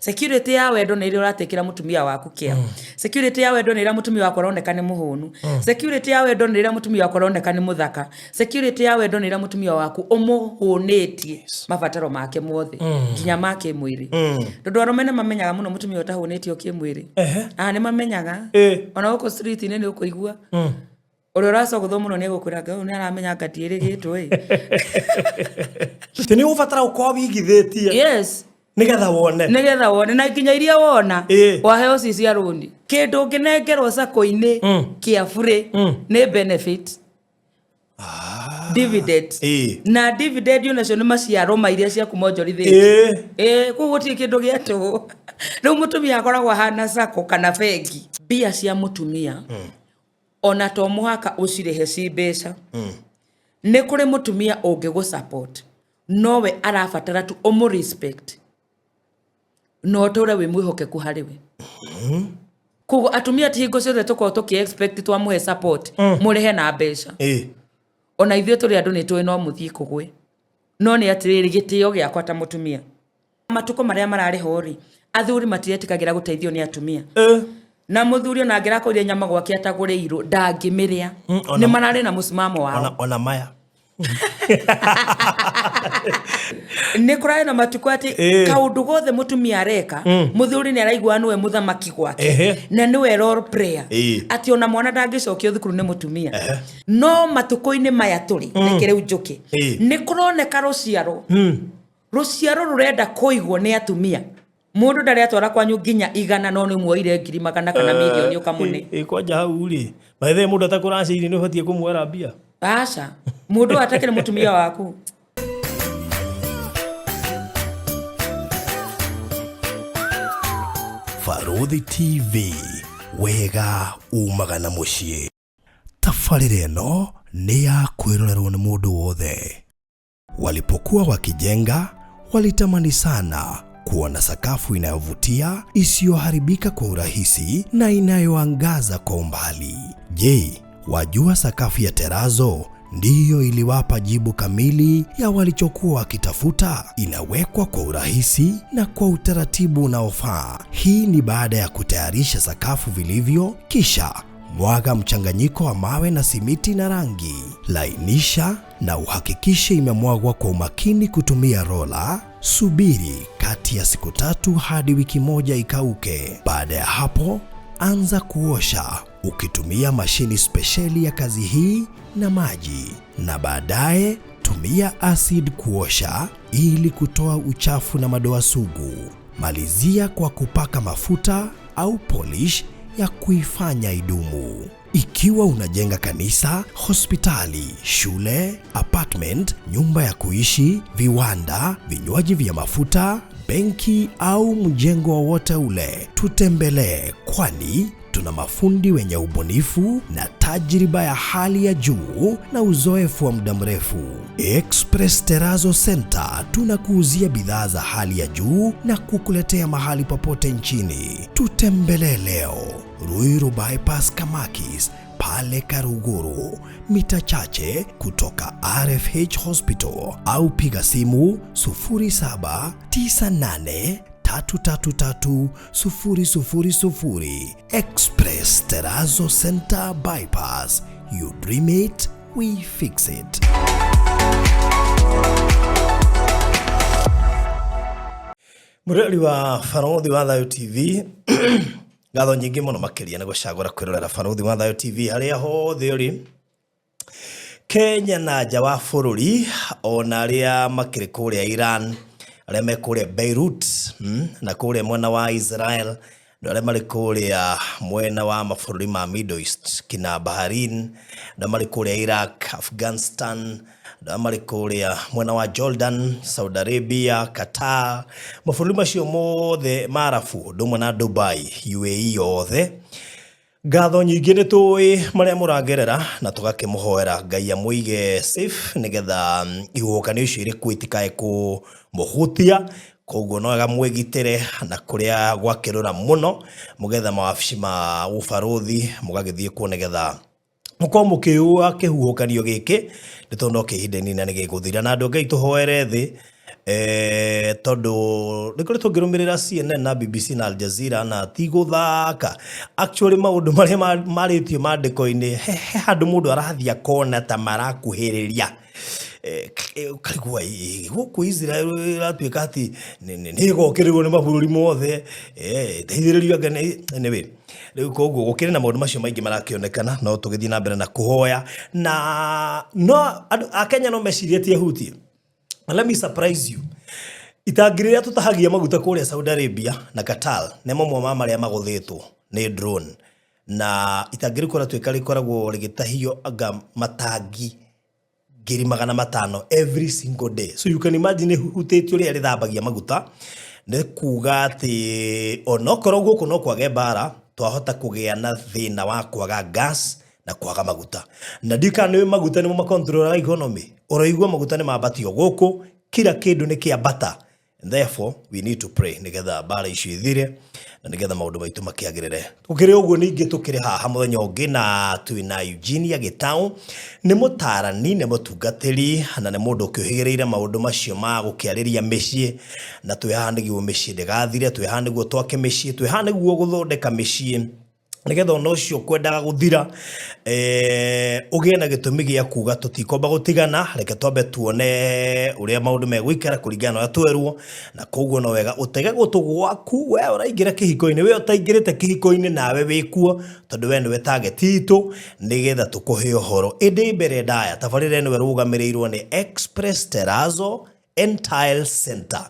Security ya wendo nä rä å ratä mutumia waku kä Security ya wendo nä rä mutumia wakwa aroneka nä må hũnu. Security ya wendo nä rä mutumia wakwa aroneka nä må thaka. Security ya wendo nä rä mutumia waku å må hå tie mabataro make mothe nginya make mwä rä. Tondå arå mene mamenyaga må no mutumia å tahå nä tio kä mwä rä. Nä mamenyaga ona gå kå street-inä nä å kå igua å rä a å racogothwo må no nä egå kwä ra ngai nä aramenya ngatiä rä gä two tä nä å batara å korwo wigithä tie Nigetha wone na nginya iria wona waheo cia rundi kindu nginengerwo sako-ini kia free ni benefit dividend na dividend unacio ni maciaro mairia cia kumonjorithia ku guti kindu gietu riu mutumia akoragwo hana sako kana bengi bia cia mutumia ona to muhaka ucirehe ci mbeca ni kuri mutumia ungigu support nowe arabatara tu umu respect no tore we mwihokeku hari we kugo atumia ti hingo ciothe tuko tuki expect twamuhe support murehe na mbeca ona ithuĩ tũrĩ andũ nĩ tũĩ no mũthiĩ kũgwe no nĩ atĩrĩrĩ gĩtĩo gĩakwa ta mũtumia matuko marĩa mararĩ hori athuri matiretikagĩra gũteithio nĩ atumia na mũthuri ona angĩrakũria nyama gwake atagũrĩirwo ndangĩmĩrĩa nĩ mararĩ na mũsimamo wao ona maya nä kå rarä na matuko atä kaundu gothe mutumia areka muthuri nä araigua nĩwe muthamaki gwake na nĩwe role player ati ona mwana ndangĩcokio thukuru nĩ mutumia no matuko-inĩ maya tũrĩ reke rĩu njũke nĩ kũroneka rũciaro rũrenda kũigwo nĩ atumia mundu ndarĩ atwara kwanyu nginya 100 no nĩ muoire 100,000 kana milioni ũkamũne kwanja hau rĩ maithe mundu atakũracĩire nĩ ũbatiĩ kũmuoera mbia aca mundu atakĩrĩ mutumia waku Baruthi TV wega umaga na muciĩ tabarĩra ĩno nĩ ya kwĩrorerwo nĩ mũndũ wothe. Walipokuwa wakijenga walitamani sana kuona sakafu inayovutia isiyoharibika kwa urahisi na inayoangaza kwa umbali. Je, wajua sakafu ya terazo ndiyo iliwapa jibu kamili ya walichokuwa wakitafuta? Inawekwa kwa urahisi na kwa utaratibu unaofaa. Hii ni baada ya kutayarisha sakafu vilivyo, kisha mwaga mchanganyiko wa mawe na simiti na rangi. Lainisha na uhakikishe imemwagwa kwa umakini kutumia rola. Subiri kati ya siku 3 hadi wiki 1 ikauke. Baada ya hapo, anza kuosha ukitumia mashini spesheli ya kazi hii na maji, na baadaye tumia acid kuosha ili kutoa uchafu na madoa sugu. Malizia kwa kupaka mafuta au polish ya kuifanya idumu. Ikiwa unajenga kanisa, hospitali, shule, apartment, nyumba ya kuishi, viwanda, vinywaji vya mafuta, benki au mjengo wowote ule, tutembelee, kwani tuna mafundi wenye ubunifu na tajriba ya hali ya juu na uzoefu wa muda mrefu. Express Terazo Center tunakuuzia bidhaa za hali ya juu na kukuletea mahali popote nchini. Tutembelee leo, Ruiru Bypass Kamakis pale Karuguru, mita chache kutoka RFH Hospital, au piga simu 0798 333 Express Terazo Center Bypass. You dream it, we fix it. Mureri wa Baruthi wa Thayo TV ngatho nyingĩ mũno makĩria nĩ gũcagũra kwĩrorera Baruthi wa Thayo TV harĩa hothe ũrĩ Kenya na nja wa bũrũri, ona arĩa makĩrĩ kũrĩa Iran, arĩa me kũrĩa Beirut na kũrĩa mwena wa Israel, na arĩa marĩ kũrĩa mwena wa mabũrũri ma Middle East kina Bahrain, na marĩ kũrĩa Iraq, Afghanistan, na marĩ kũrĩa mwena wa Jordan, Saudi Arabia, Qatar, mabũrũri macio mothe marabu ndũmwe na Dubai, UAE yothe. Ngatho nyingĩ nĩ tũĩ marĩa mũragerera na tũgakĩmũhoera Ngai amũige safe nĩgetha ihuhũkanio icio irĩ kuo itikae kũmũhutia. Koguo no mwĩgitĩre na kũrĩa gwakĩrora mũno mũgetha mawabici ma ũbaruthi mũgagĩthiĩ kuo nĩgetha mũkorwo mũkĩũa kĩhuhũkanio gĩkĩ nĩ tondũ no kĩhinde nini na nĩ gĩgũthira. Na andũ Ngai tũhoere thĩ tondu nikuri tungirumirira CNN na BBC na Al Jazeera na tiguthaka actually maundu maria maritio mandiko-ini he handu mundu arathia kona ta marakuhiriria kalikuwa huku Israel iratuika ati ni gokerirwo ni mabũrũri mothe teithĩrĩrio ngane anyway riu koguo gukiri na maundu macio maingi marakionekana no tugithii na mbere na kuhoya na no akenya no mecirie tie hutie. Let me surprise you. Itangiriria tutahagia maguta kuria Saudi Arabia na Qatar nemo mwa maria maguthitwo ni drone na itangirikora twikari koragwo rigitahio aga matangi 500 every single day. So you can imagine hutete uri ari thambagia maguta ne kuga ati onokoro guku no kwage bara twahota kugia na thina wa kwaga gas na kwaga maguta na ndikane maguta ni mo control economy oroigwa maguta ni mabatio guku kila kindu ni kiambata and therefore we need to pray nigetha bara icio ithire na nigetha maundu maitu makiagirire tukire uguo ningi tukire haha muthenya ungi na twina Eugenia Gitau ni mutarani ni mutungatiri na ni mundu ukihigiriire maundu macio ma gukiariria micii na twihanigwo micii ndigathire twihanigwo twake micii twihanigwo guthondeka micii nigetha ono cio kwendaga guthira ugie na gitumi gia kuga tutikomba gutigana reke twambe tuone uria maundu megwikara kuringana na twerwo na koguo no wega utege gutu gwaku we uraingira kihiko-ini we utaingirite kihiko-ini nawe wikuo tondu we niwe target itu nigetha tukuhe uhoro indi mbere ndaya tabarire niwe rugamirirwo ni Express Terrazzo and Tile Center.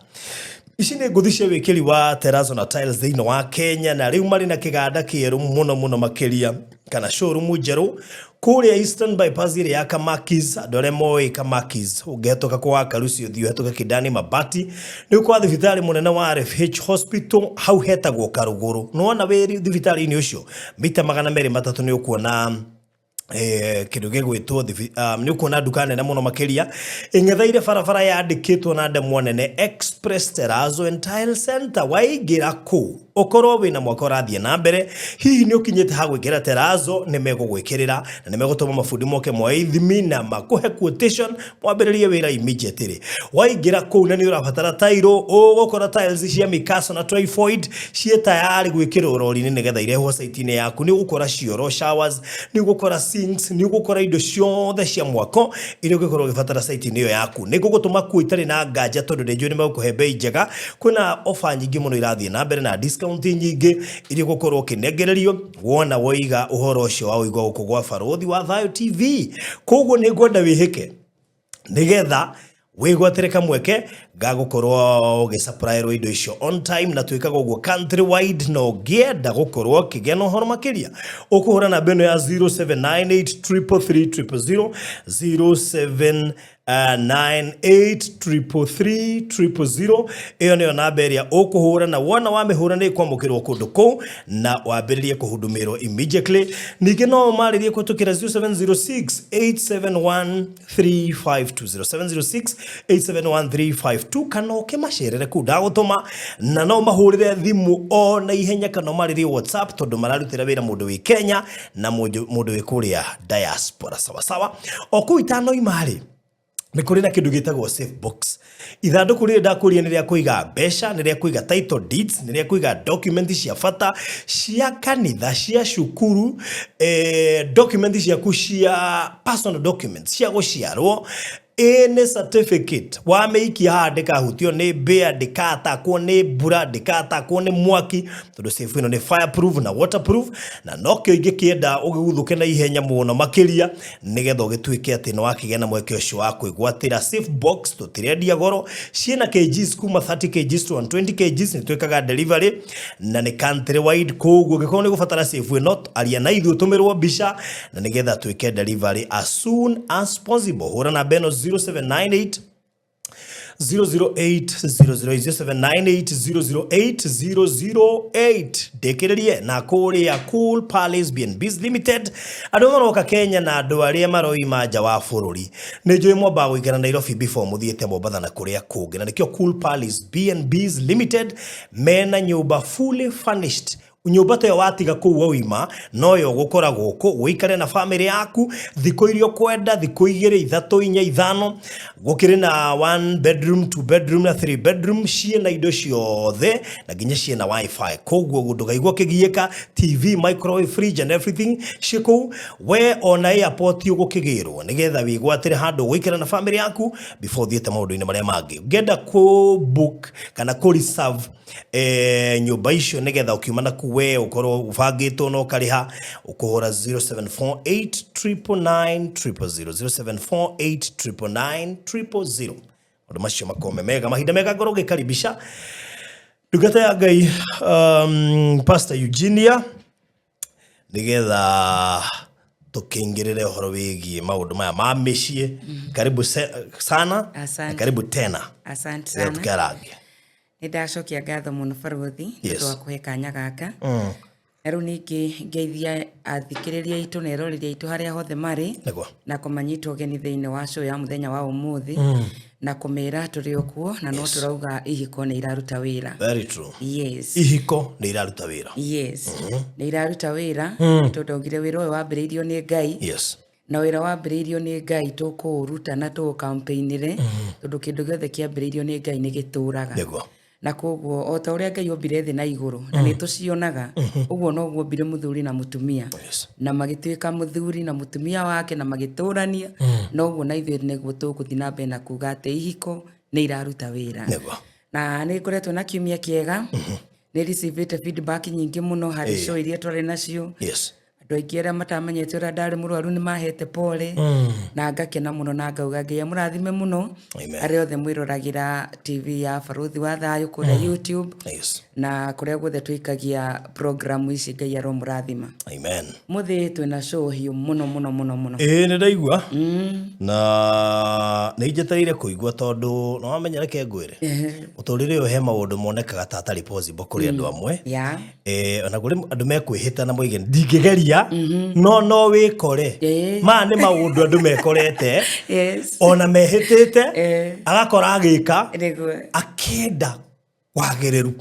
Ici nĩ ngũthi cia wĩkĩri wa Terrazzo na Tiles thĩinĩ wa Kenya na rĩu marĩ na kĩganda kĩerũ mũno makĩria kana showroom njerũ kũrĩa Eastern Bypass ĩrĩa ya Kamakis andũ arĩa moĩ Kamakis ũngĩhetũka kwa Karucio thiĩ ũhetũke Kidani Mabati nĩ kwa thibitarĩ mũnene wa RFH Hospital hau hetagwo Karugũrũ nĩwona wĩ thibitarĩ-inĩ ũcio mita 200 nĩ ũkuona kindu gigwitwo ni ukona duka nene muno makiria ing'etheire barabara yandikitwo na ndemwa nene Express Terrazzo and Tile Center waigira ku okorwo wina mwaka urathie na mbere hihi ni ukinyete ha gwikira Terrazzo ni megugwikirira na ni megutuma mafundi moke mwa ithimi na makuhe quotation mwambiririe wira immediately waigira ku na ni urabatara tairo ugukora tiles cia mikaso na typhoid cie tayari gwikira urori-ini nigetha irehwo site-ini yaku ni ugukora cioro showers ni ugukora sinks ni ugukora indo ciothe cia mwako iri ugikorwo gibatara site-ini iyo yaku ni gugutuma ku itari na nganja tondu ndejo ni megukuhe bei njega kuna offer nyingi muno irathie na mbere na discount nyingi iri gukorwo kinegererio wona woiga uhoro ucio wa uigwa guku gwa Barothi wa Thayo TV koguo ni ngwenda wihike nigetha wigwatire kamweke gagukorwo ugisupply indo icio on time na twikaga uguo country wide no gienda gukorwo kigena uhoro makiria ukuhura na beno ya 0798333000 0798333000 iyo niyo namba iria ukuhura na wona wamihura ni kwamukirwo kundu ku na wambiririe kuhudumirwo immediately ningi no maririe kutukira 0706871352 0706871352 kana ukimacerere ku ndagutuma na no mahurire thimu o na ihenya kana maririe WhatsApp tondu mararutira wira mundu wi Kenya na mundu wi kuria diaspora sawa oku itano imari ni kuri na kindu gitagwo safe box ithanduku riri ndakuria ni ria kuiga mbeca ni ria kuiga title deeds ni ria kuiga documents cia bata cia kanitha cia cukuru documents cia kucia personal documents cia guciarwo any certificate wa meiki handika hutio ni bea dikata ko ni bura dikata ko ni mwaki tondu safe ino ni fireproof na waterproof na nokyo ingikienda ugiguthuke na ihenya muno makiria nigetha ugituike ati no wakigena mweke ucio wa kuigwatira safe box tutirendia goro ciena kgs kuma 30 kgs to 120 kgs ni twikaga delivery na ni country wide koguo gikoni ni gufatara safe ino aria na ithu tumirwo bisha na nigetha twike delivery as soon as possible hura na beno 0798 008 dekererie na kuria Cool Palace BNBs Limited andu maroka Kenya na andu aria maroima nja wa bururi ni mwamba gwikara Nairobi before muthiete Mombasa na kuria kungi na nikio Cool Palace BNBs Limited mena nyumba fully furnished nyumba tayo watiga kuu wima noyo gukora guku guikare na family yaku thiko irio kwenda thiko 2 3 4 5 gukire na 1 bedroom 2 bedroom na 3 bedroom cie na indo ciothe na ginya cie na wifi koguo gundu gaigwo kigieka TV microwave fridge and everything shiko we ona airport ugukigirwo nigetha wigwatire handu guikara na family yaku before thiete maundu-ini maria mangi ngenda ku book kana ku reserve nyumba icio nigetha ukiumana kuwe ukorwo ubangitwo no kariha ukuhura 07489900 undu macio makome mega mahinda mega ngoro gikaribisha ndungata ya Ngai Pastor Eugenia nigetha tukingirire horo wigie maundu maya ma mishie karibu sana karibu tena asante sana tukarange Nidacokia ngatho muno baruthi twa kuhe kanya gaka riu ningi ngeithia athikiriria itu na eroriria itu haria hothe mari na kumanyitwo geni thiini wa show ya muthenya wa umuthi na kumira turi okuo na no turauga ihiko ni iraruta wira. Very true. Yes. Ihiko ni iraruta wira. Yes. Ni iraruta wira tondongire wira uyu wambiriirio ni Ngai. Yes. Na wira wambiriirio ni Ngai tukuruta na tu campaignire tondu kindu giothe kiambiriirio ni Ngai ni gituraga. Na koguo o ta uria Ngai ombire thi na iguru na ni tucionaga uguo no guo ombire muthuri na mutumia na magituika muthuri na mutumia wake na magiturania no guo na ithuĩ niguo tuguthi na mbere na kuga ati ihiko ni iraruta wira na ni ngoretwo na kiumia kiega ni received feedback nyingi muno hari show iria twari nacio andu aingi aria matamanyete uria ndari murwaru ni mahete pole na ngakena muno na ngauga Ngai amurathime muno aria othe mwĩroragira TV ya Baruthi wa Thayo kuria YouTube na kuria guothe twikagia program ici Ngai aromurathima. Amen. Muthi twina show hiyo muno ni ndaigua na ni njetereire kuigua tondu no wamenya reke ngwire uturire uhe maundu monekaga ta atari possible kuri andu amwe ona kuri andu mekwihita na moige ndingigeria no wikore ma ni maundu andu mekorete ona mehitite agakora agika akenda wagiriru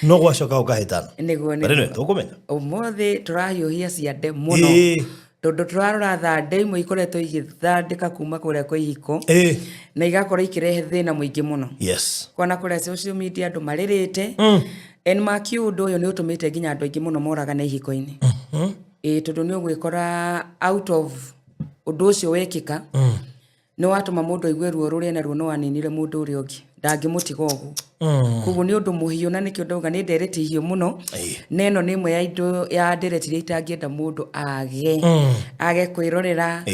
no gwacoka ukahitana niguo tukumenya umuthi turahiuhia ciande muno tondu turarora thande imwe ikoretwo igithandika kuma kuria kwa ihiko na igakora ikirehe thina muingi muno kwana kuria social media andu maririte en makiundu uyu ni utumite nginya andu aingi muno moraga na ihiko-ini tondu ni ugwikora out of undu ucio wekika ni watuma mundu aigue ruo ruria na ruo no waninire mundu uria ungi ndangimutiga ugu kugu ni undu muhiu na nikio ndauga ni ndereti hiu muno neno ni imwe ya indo ya ndereti iria itangienda mundu age kwirorera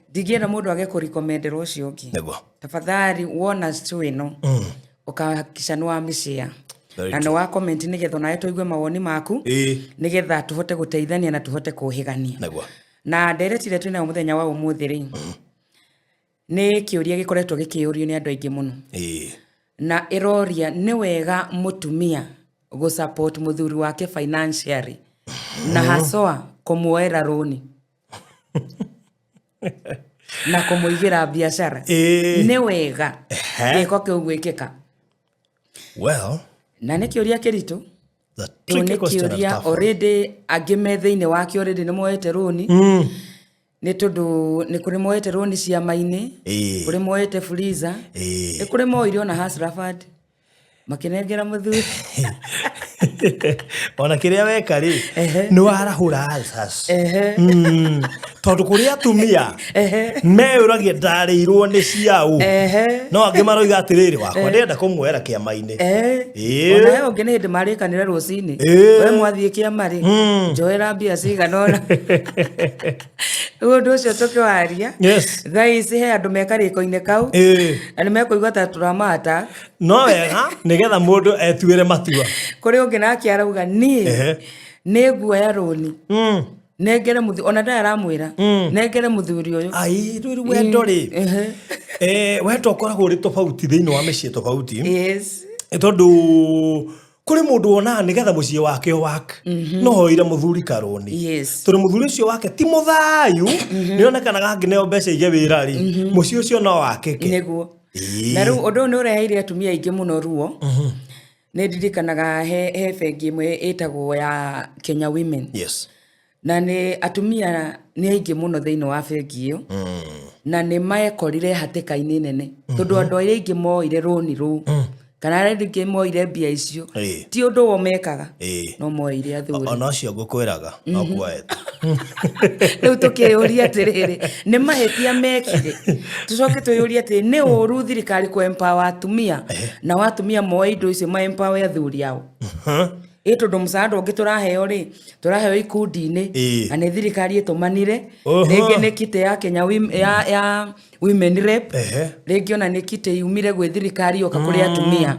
ndingienda mundu age kurikomendera ucio ungi tafadhali wona show ino ukahakisha ni wa mishare na no wa comment nigetha nae tuigue mawoni maku nigetha tuhote guteithania na tuhote kuhigania na ndereti ile twina muthenya wa umuthi ri ni kiuria gikoretwo gikiurio ni andu aingi muno na iroria ni wega mutumia go support muthuri wake financially na haswa kumuoera roni na kumuigira biashara ni wega giko kiugwikika na ni kiuria kiritu ni kiuria already agime thiini wake already ni moete roni ni tondu ni kuri moete roni cia maini kuri moete freezer ni kuri moirio na Hasrafad makinengera muthuri ona kiria weka ri ni warahura alsas tondu kuri atumia meuragie ndarirwo ni ciau no angi maroiga atiriri wakwa ndenda kumwera kiama-ini ona yo ngi ni ndimarikanire rucini we mwathie kiama-ri njoera mbia ciganona undu ucio tukiwaria guys he andu mekariko-ini kau na ni mekuigua ta turamata no wega nigetha mundu etuire matua kuri ungi nake arauga ni guoya roni nengere muthuri ona nda aramwira nengere muthuri uyu ai ruri wendo ri wendo koragwo ri tofauti thiini wa micii tofauti tondu kuri mundu ona nigetha mucii wake wak no hoire muthuri karoni tondu muthuri ucio wake ti muthayu ni onekanaga ngineo mbeca ige wira ri mucii ucio no wake ke niguo na riu undu ni ureheire atumia aingi muno ruo nä ndirikanaga he bengi ĩmwe ĩtagwo ya Kenya Women. Yes. Na nĩ atumia nĩ aingĩ mũno thĩinĩ wa bengi ĩyo. Na nĩ maekorire hatĩka-inĩ nene. Tondũ andũ arĩa aingĩ moire rũni rũu. Kana arĩa aingĩ moire mbia icio. Ti ũndũ wo mekaga. No moire athuri. Ona ũcio ngũkwĩraga no kuoeta. Rĩu tũkĩyũria atĩrĩrĩ, nĩ mahĩtia mekire. Tũcoke twĩyũrie atĩ nĩ ũru thirikari kũ empower atumia na atumia moe indo icio ma empower athuri ao. Tondũ mũsaada ũngĩ tũraheo ikundi-inĩ, na nĩ thirikari ĩtũmanire, rĩngĩ nĩ kite ya Kenya ya Women Rep, rĩngĩ ona nĩ kite yumire gwĩ thirikari yoka kũrĩ atumia.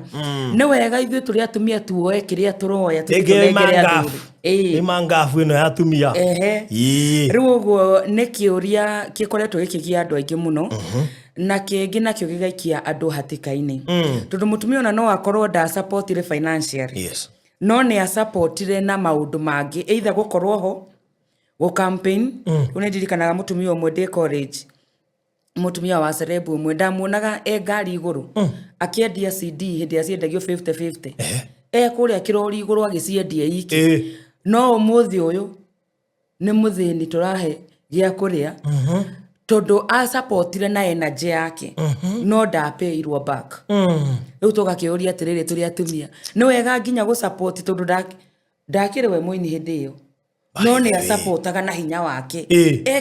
Nĩ wega ithuĩ tũrĩ atumia tuoe kĩrĩa tũroya tũnengere athuri. Nĩ mangabu ĩno ya atumia. Rĩu ũguo nĩ kĩũria gĩkoretwo gĩkĩgia andũ aingĩ mũno, na kĩngĩ nakĩo gĩgaikia andũ hatĩka-inĩ. Tondũ mũtumia ona no akorwo supportire financially. Yes. No nĩ supportire na maũndũ mangĩ, either gũkorwo ho go campaign. Nĩ ndirikanaga mũtumia ũmwe ndĩ college, mũtumia wa cerebu ũmwe ndamuonaga ngari igũrũ akĩendia CD hĩndĩ ya ciendagio 50-50, kũrĩa kĩrori igũrũ agĩciendia iki. No ũmũthĩ ũyũ nĩ mũthĩni tũrahe gĩa kũrĩa, tondũ supportire na energy yake, no ndapeirwo back. Rĩu tũgakĩũria atĩrĩrĩ tũrĩ atumia, nĩ wega nginya gũ-support tondũ ndakĩrĩ we mũini hĩndĩ ĩyo, no nĩ supportaga na hinya wake.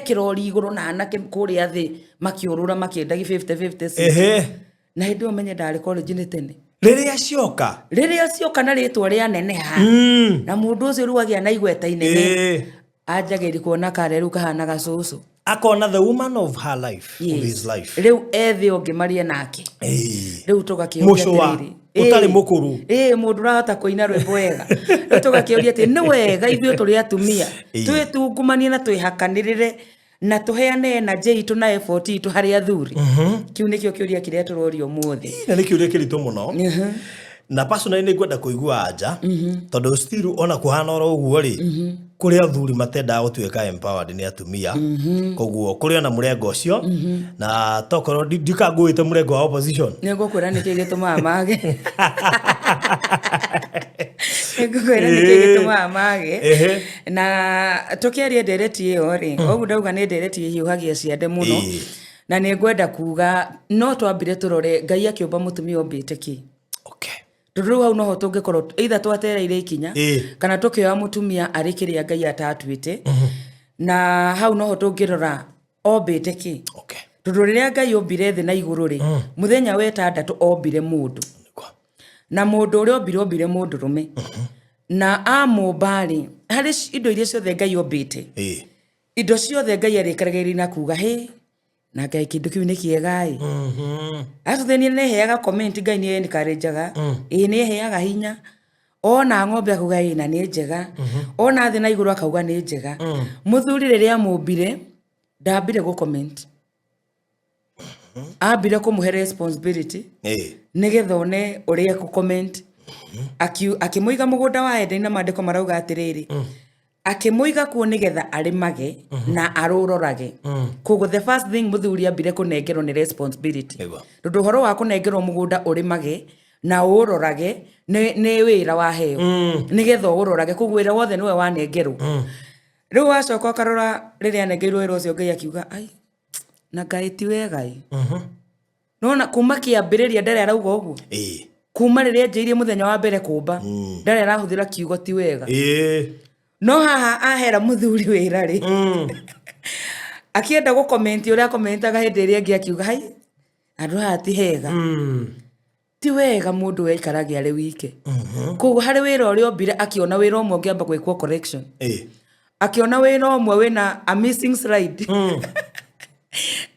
Kĩrori igũrũ na anake kũrĩa thĩ makĩũrũra makĩendagia 50-50. Na hĩndĩ ĩyo menye ndarĩ college-inĩ tene. Rĩrĩa cioka na rĩtwa rĩa neneha, na mũndũ ũcio rĩu agĩa na igweta inene, anjagĩri kuona kare rĩu kahana gacũcũ. Akona the woman of her life, of his life. Rĩu ethĩ ũngĩ marie nake. Rĩu tũgakĩũria atĩrĩrĩ. Ũtarĩ mũkũrũ. Mũndũ ũrahota kũina rwĩmbo wega. Rĩu tũgakĩũria atĩ nĩ wega ithuĩ tũrĩ atumia twĩtungumanie na twĩhakanĩrĩre na tũheane energy itũ na effort itũ harĩ athuri. Kĩu nĩkĩo kĩũria kĩrĩa tũrorio ũmũthĩ. Na nĩ kĩũria kĩritũ mũno. Na personally nĩ ngwenda kũigua anja, tondũ still ona kũhana oro ũguo rĩ, kũrĩ athuri matendaga gũtuĩka empowered nĩ atumia. Koguo kũrĩ ona mũrengo ũcio, na tokorwo ndikangũĩte mũrengo wa opposition. Nĩ ngũkwĩra nĩkĩĩ gĩtũmaga mage. Ngũkwĩra nĩkĩĩ gĩtũmaga mage. Na tũkĩaria ndereti ĩyo rĩ, ũguo ndauga nĩ ndereti ĩhiũhagia ciande mũno, na nĩ ngwenda kuga no twambire tũrore Ngai akĩũmba mũtumia ombĩte kĩ. Rĩu hau noho tũngĩkorwo either twetereire ikinya kana tũkĩoya mũtumia arĩ kĩrĩa Ngai atatuĩte, na hau noho tũngĩrora ombĩte kĩ. Tondũ rĩrĩa Ngai ombire thĩ na igũrũ rĩ, mũthenya wa ĩtandatũ ombire mũndũ, na mũndũ ũrĩa ombire mũndũrũme, na amũmba rĩ, harĩ indo iria ciothe Ngai ombĩte, indo ciothe Ngai arĩkaragĩrĩria na kuga hĩ na Ngai kĩndũ kĩu nĩ kĩega atũtheni nĩ heaga comment Ngai nĩ encourageaga nĩ heaga hinya, ona ng'ombe akuga na nĩ njega, ona thĩ na igũrũ akauga nĩ njega. Mũthuri rĩrĩa amũmbire ndambire gũ comment, ambire kũmũhe responsibility nĩgetha one ũrĩa gũ comment. Akĩmũiga mũgũnda wa Edeni na maandĩko marauga atĩrĩrĩ, akĩmũiga kuo nĩgetha arĩmage na arũrorage. Koguo the first thing mũthuri ambire kũnengerwo nĩ responsibility. Tondũ ũhoro wa kũnengerwo mũgũnda ũrĩmage na ũrorage nĩ wĩra wa heo, nĩgetha ũrorage. Koguo wĩra wothe nĩwe wanengerwo. Rĩu wacoka ũkarora rĩrĩa anengeirwo wĩra ũcio, Ngai akiuga ai na Ngai ti wega nona kuma kĩambĩrĩria ndarĩ arauga ũguo. Kuma rĩrĩa njĩirie mũthenya wa mbere kũmba ndarĩ arahũthĩra kiugo ti wega. No haha ahera mũthuri wĩra rĩ, akĩenda gũkomenti ũrĩa akomentaga hĩndĩ ĩrĩa ĩngĩ akiuga hai andũ haha ti hega. Ti wega mũndũ aikaragia arĩ wike. Koguo harĩ wĩra ũrĩa ombire akĩona wĩra ũmwe ũngĩamba gwĩkwo correction, akĩona wĩra ũmwe wĩna a missing slide,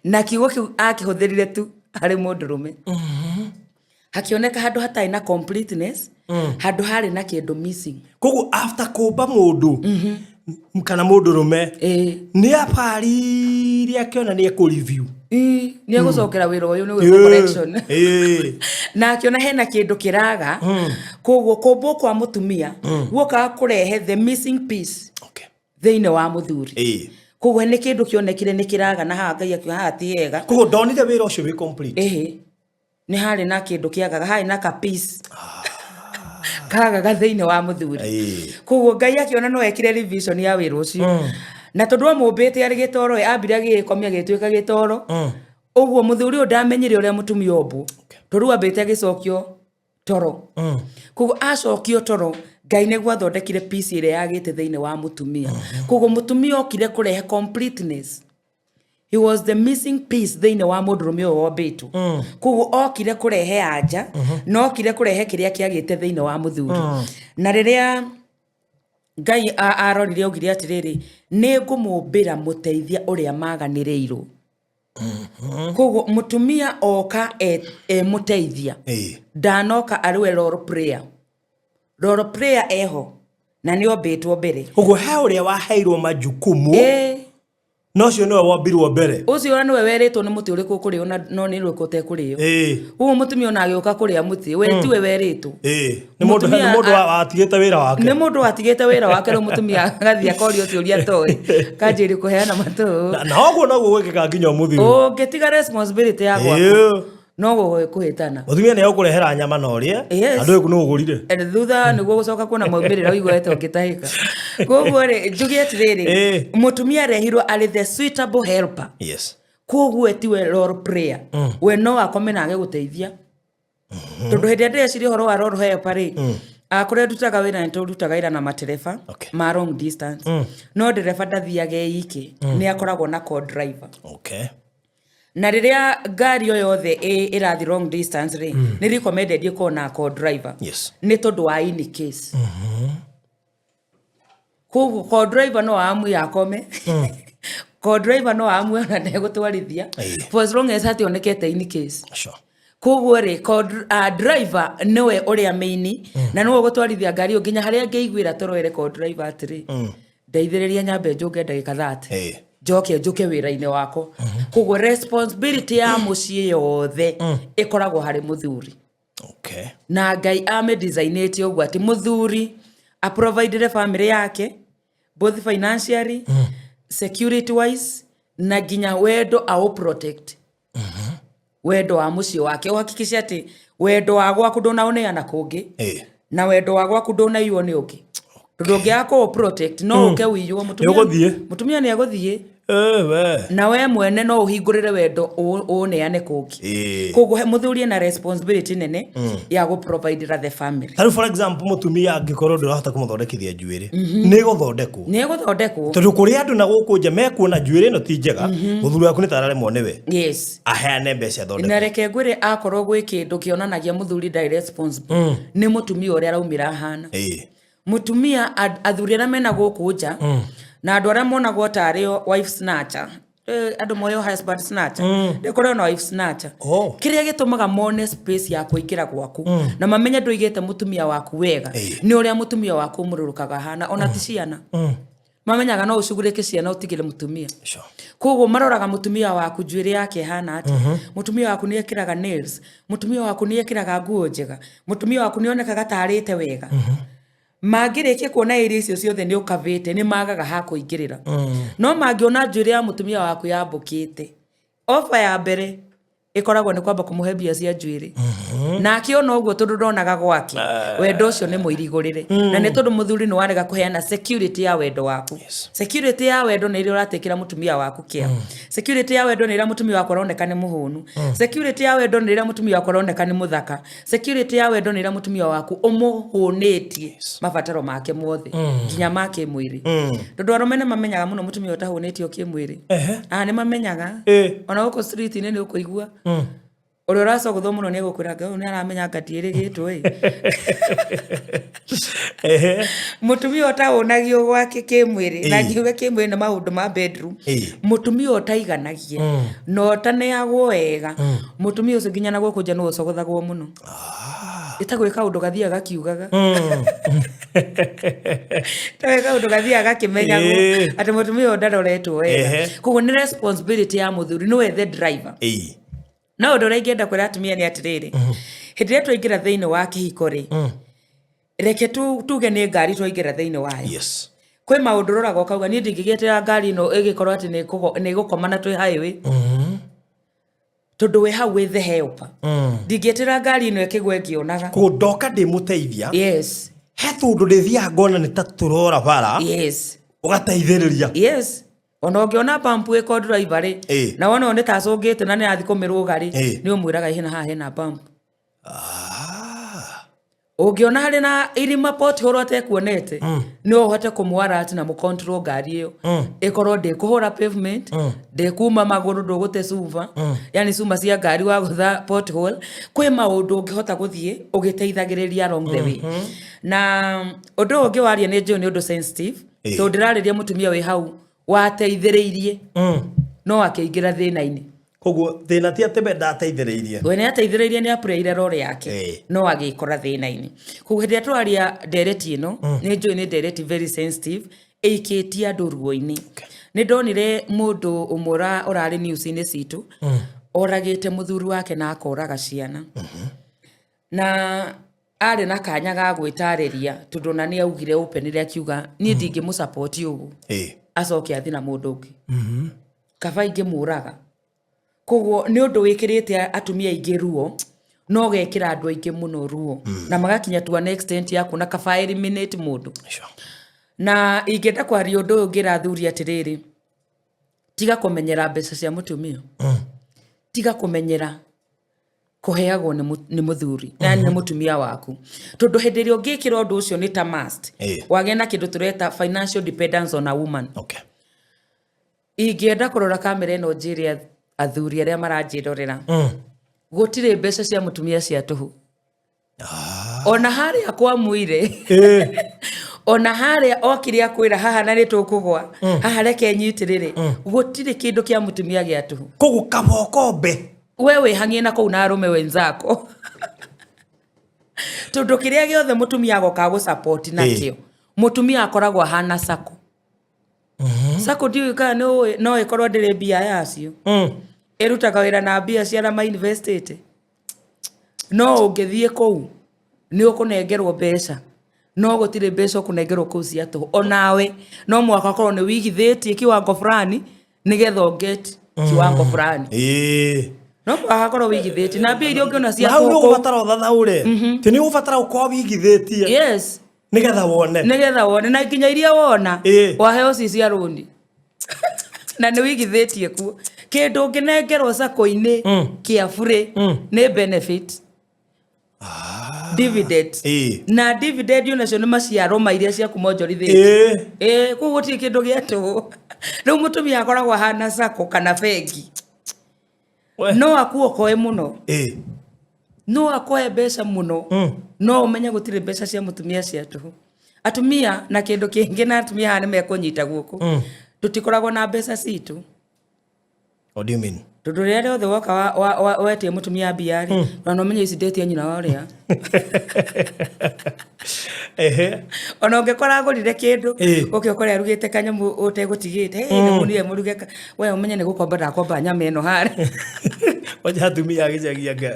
na kiugo kĩu akĩhũthĩrire tu harĩ mũndũrũme. Hakĩoneka handũ hatarĩ na completeness, handũ harĩ na kĩndũ missing. Koguo after kũmba mũndũ kana mũndũrũme nĩ abaririe akĩona nĩ ekũ-review, nĩ egũcokera wĩra ũyũ nĩ gwĩkwo correction. Na akĩona hena kĩndũ kĩraga. Koguo kũmbwo kwa mũtumia guokaga kũrehe the missing piece thĩinĩ wa mũthuri. Koguo nĩ kĩndũ kĩonekire nĩ kĩraga na haha Ngai akiuga haha ti hega. Koguo ndonire wĩra ũcio wĩ complete. Nĩ harĩ na kĩndũ kĩagaga, harĩ na ka piece. kaga gathĩinĩ wa mũthuri koguo Ngai akiona no ekire revision ya wĩra ũcio na tondũ amũmbĩte arĩ gĩtoro ambire agĩkomia gĩtuĩka gĩtoro ũguo mũthuri ũyũ ndamenyire ũrĩa mũtumia ombu tondũ ambĩte agĩcokio toro koguo acokio toro Ngai nĩguo athondekire peace ĩrĩa yagĩte thĩinĩ wa mũtumia koguo mũtumia okire kũrehe completeness. He was the missing piece thĩinĩ wa mũndũrũme ũyũ wombĩtwo koguo okire kũrehe anja no okire kũrehe kĩrĩa kĩagĩte thĩinĩ wa mũthuri na rĩrĩa Ngai arorire augire atĩrĩrĩ nĩ ngũmũmbĩra mũteithia ũrĩa maganĩrĩirwo koguo mũtumia oka mũteithia ndanoka arĩwe role player eho na nĩ ombĩtwo mbere koguo he ũrĩa waheirwo majukumu no cio niwe wombirwo mbere ucio niwe weritwo ni muti uriku kurio no ni uriku te kurio ugu mutumia ona agioka kuria muti we tiwe weritwo ni mundu atigite wira wake ni mundu atigite wira wake ro mutumia agathia korio ciuria toy kanjiri kuheana matu na oguo noguo gwikika nginya muthi ngetiga responsibility yakwa no kuhitana mutumia ni ukurehera nyama na uria andu eku no ugurire thutha niguo gucoka kuona maumĩrĩra wiguete ngitahika koguo ri njugie atiriri mutumia rehirwo ari the suitable helper koguo etiwe role player we no akome na agiguteithia tondu hindi ndeciria horo wa role helper ri akore ndutaga wira nturutaga ira na matereba ma long distance no ndereba ndathiage iki ni akoragwo na co-driver na riria ngari yo yothe irathi long distance ri ni recommended yuko na co-driver ni tondu wa any case koguo co-driver no amu yakome co-driver no amu na ndegutwarithia for as long as ationekete any case koguo ri driver niwe uria main na niwe gutwarithia ngari yo nginya haria ngeiguira toro ere co-driver atiri ndeithiriria nyambe njuge ndagika 30 joke njuke wira-ini wako koguo responsibility ya muciĩ yothe ikoragwo hari muthuri na Ngai ame designate uguo ati muthuri a provide family yake both financially security wise na ginya wendo a protect wendo wa muciĩ wake uhakikisha ati wendo wa gwaku ndunaoneana kungi na wendo wa gwaku ndunaiyo ni ungi ndungi yako protect no uke wiyo mutumia ni aguthie na we mwene no uhingurire wendo uneane kungi koguo muthuri na responsibility nene ya go provide the family. For example mutumia angikorwo ndurahota kumuthondekithia njuiri ni guthondekwo tondu kuri andu na guku nje mekuona njuiri no ti njega muthuri waku ni tararemwo niwe aheane mbeca thondekwo na reke ngwire akorwo gwi kindu kionanagia muthuri direct responsible ni mutumia uria raumira hana mutumia athuri na mena guku nja na andu aria monagwo tario wife snatcher andu moyo husband snatcher ndikore no wife snatcher kiria gitumaga mone space ya kuingira gwaku na mamenye nduigite mutumia waku wega ni uria mutumia waku mururukaga hana ona ti ciana mamenyaga no ucugurike ciana utigire mutumia koguo maroraga mutumia waku njuiri yake hana ati mutumia waku ni ekiraga nails mutumia waku ni ekiraga nguo njega mutumia waku ni onekaga tarite wega magireke kuona iri icio ciothe ni ukavite ni magaga ha kuingirira no mangiona njuiri ya mutumia waku yambukite offer ya mbere ikoragwo ni kwamba kumuhe bia cia njuiri na akiona uguo tondu ndonaga gwake wendo ucio ni muirigurire na ni tondu muthuri ni warega kuheana security ya wendo waku security ya wendo ni iri uratekira mutumia waku kia security ya wendo ni ira mutumia waku aroneka ni muhunu security ya wendo ni ira mutumia waku aroneka ni muthaka security ya wendo ni ira mutumia waku umuhunetie mabataro make mothe nginya make mwiri tondu aromene mamenyaga muno mutumia utahunetio kimwiri ni mamenyaga ona uko street ni ukuigua uri uraso guthomuno ni gukwiraga ni aramenya ngatiri gitu mutumia utahunagio gwake kimwiri na ngiuga kimwiri na maundu ma bedroom mutumia utaiganagie no taneagwo wega mutumia ucio nginya na gukunja no ucogothagwo muno itagwika undu gathia gakiugaga taweka undu gathia gakimenyago ati mutumia ndaroretwo wega koguo ni responsibility ya muthuri no we the driver no undu raigenda kwira atumia ni atiriri hindi ria twaingira thiini wa kihiko ri reke tuge ni ngari twaingira thiini wayo kwi maundu roraga ukauga ni ndingigetera ngari no igikorwo ati ni gukomana twi highway tondu we hau with the help ndingietira ngari ino ikigwe ngionaga ko ndoka ndimuteithia yes he tundu ndithia ngona ni ta turora bara yes ugateithiriria yes ona ungiona pampu iko driver ri na wona one tacungite na ni athi kumiruga ri ni umwiraga hina ha hena pampu ungiona hari na irima pothole atekuonete ni uhote kumwara ati na mu control ngari iyo ikorwo ndikuhura pavement ndikuma maguru ndugute suva yani suma cia ngari wa gutha pothole kwi maundu ungihota guthie ugiteithagiriria along the way na undu ungi waria ni njo ni undu sensitive to ndirariria mutumia wi hau wateithiriirie no akeingira thina-ini koguo thina ti atebe ndateithiriirie we ni ateithiriirie ni apureire rore yake no agikora thina-ini koguo hindi atwaria ndereti ino ni njui ni ndereti very sensitive eikitie andu ruo-ini ni ndonire mundu umura urari news-ini citu oragite muthuri wake na akoraga ciana na ari na kanya ga gwitariria tondu na ni augire open ri akiuga ni ndingi mu support ugu acoke athi na mundu ungi kaba ingi muraga koguo ni undu wikirite atumia ingi ruo no gekira andu aingi muno ruo na magakinya to an extent ya kuna kaba eliminate mundu na ingenda kwaria undu ungi rathuri atiriri tiga kumenyera mbeca cia mutumia tiga kumenyera kuheagwo ni muthuri na ni mutumia waku tondu hindi ri ungikira undu ucio ni ta must wagena kindu tureta financial dependence on a woman ingenda kurora kamera ino njiri athuri aria maranjirorera gutire mbeca cia mutumia cia tuhu ona haria kwa muire ona haria okiria kwira haha na nitukugwa haha reke nyitirire gutire kindu kia mutumia gia tuhu kogu kabokombe wewe hangie na kou na arume wenzako tondu kiria giothe mutumia agoka go support nakio mutumia akoragwo hana sako sako ndio kana no ikorwo ndire bia yacio erutaga wira na bia cia na invested no ungithie kou ni ukunengerwo mbeca no gutire mbeca ukunengerwo kou cia tu onawe no mwaka korwo ni wigithitie kiwango fulani nigetha unget kiwango fulani no akoro wigithiti na bia irio ngiona cia toko na ubatara thathaure ti ni ubatara uko wigithitie yes nigetha wone na nginya iria wona waheo cia rundi na ni wigithitie ku kindu nginengerwo sako-ini kia free ni benefit dividend na dividend unacio ni maciaro mairia cia kumonjorithie ku guti kindu gietu riu mutumia akoragwo hana sako kana bengi no akuokoe muno no akoe mbeca muno no umenye gutire mbeca cia mutumia cia tuhu atumia na kindu kingi na atumia hane mekunyita guku tutikoragwo na mbeca citu. What do you mean? Tondu ria riothe woka wetie mutumia biari na no menye icidete nyina waria ona ungekora agurire kindu ukikora arugite kanyamu utegutigite ni munire muruge we umenye ni gukomba ndakomba nyama ino hari waje atumia agicagia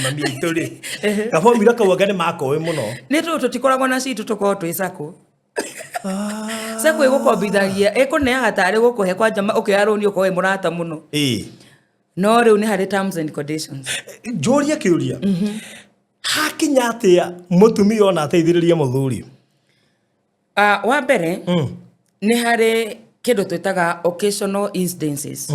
mami ituri kabo mira kawagane makowe muno ni tutikoragwo na citu tukorwo twi sako sako igukombithagia ikuneaga tari gukuhe kwa jama ukiyaruni ukowe murata muno no riu ni hari terms and conditions joria kiuria hakinya atia mutumia ona ateithiriria muthuri wa mbere ni hari kindu twitaga occasional incidences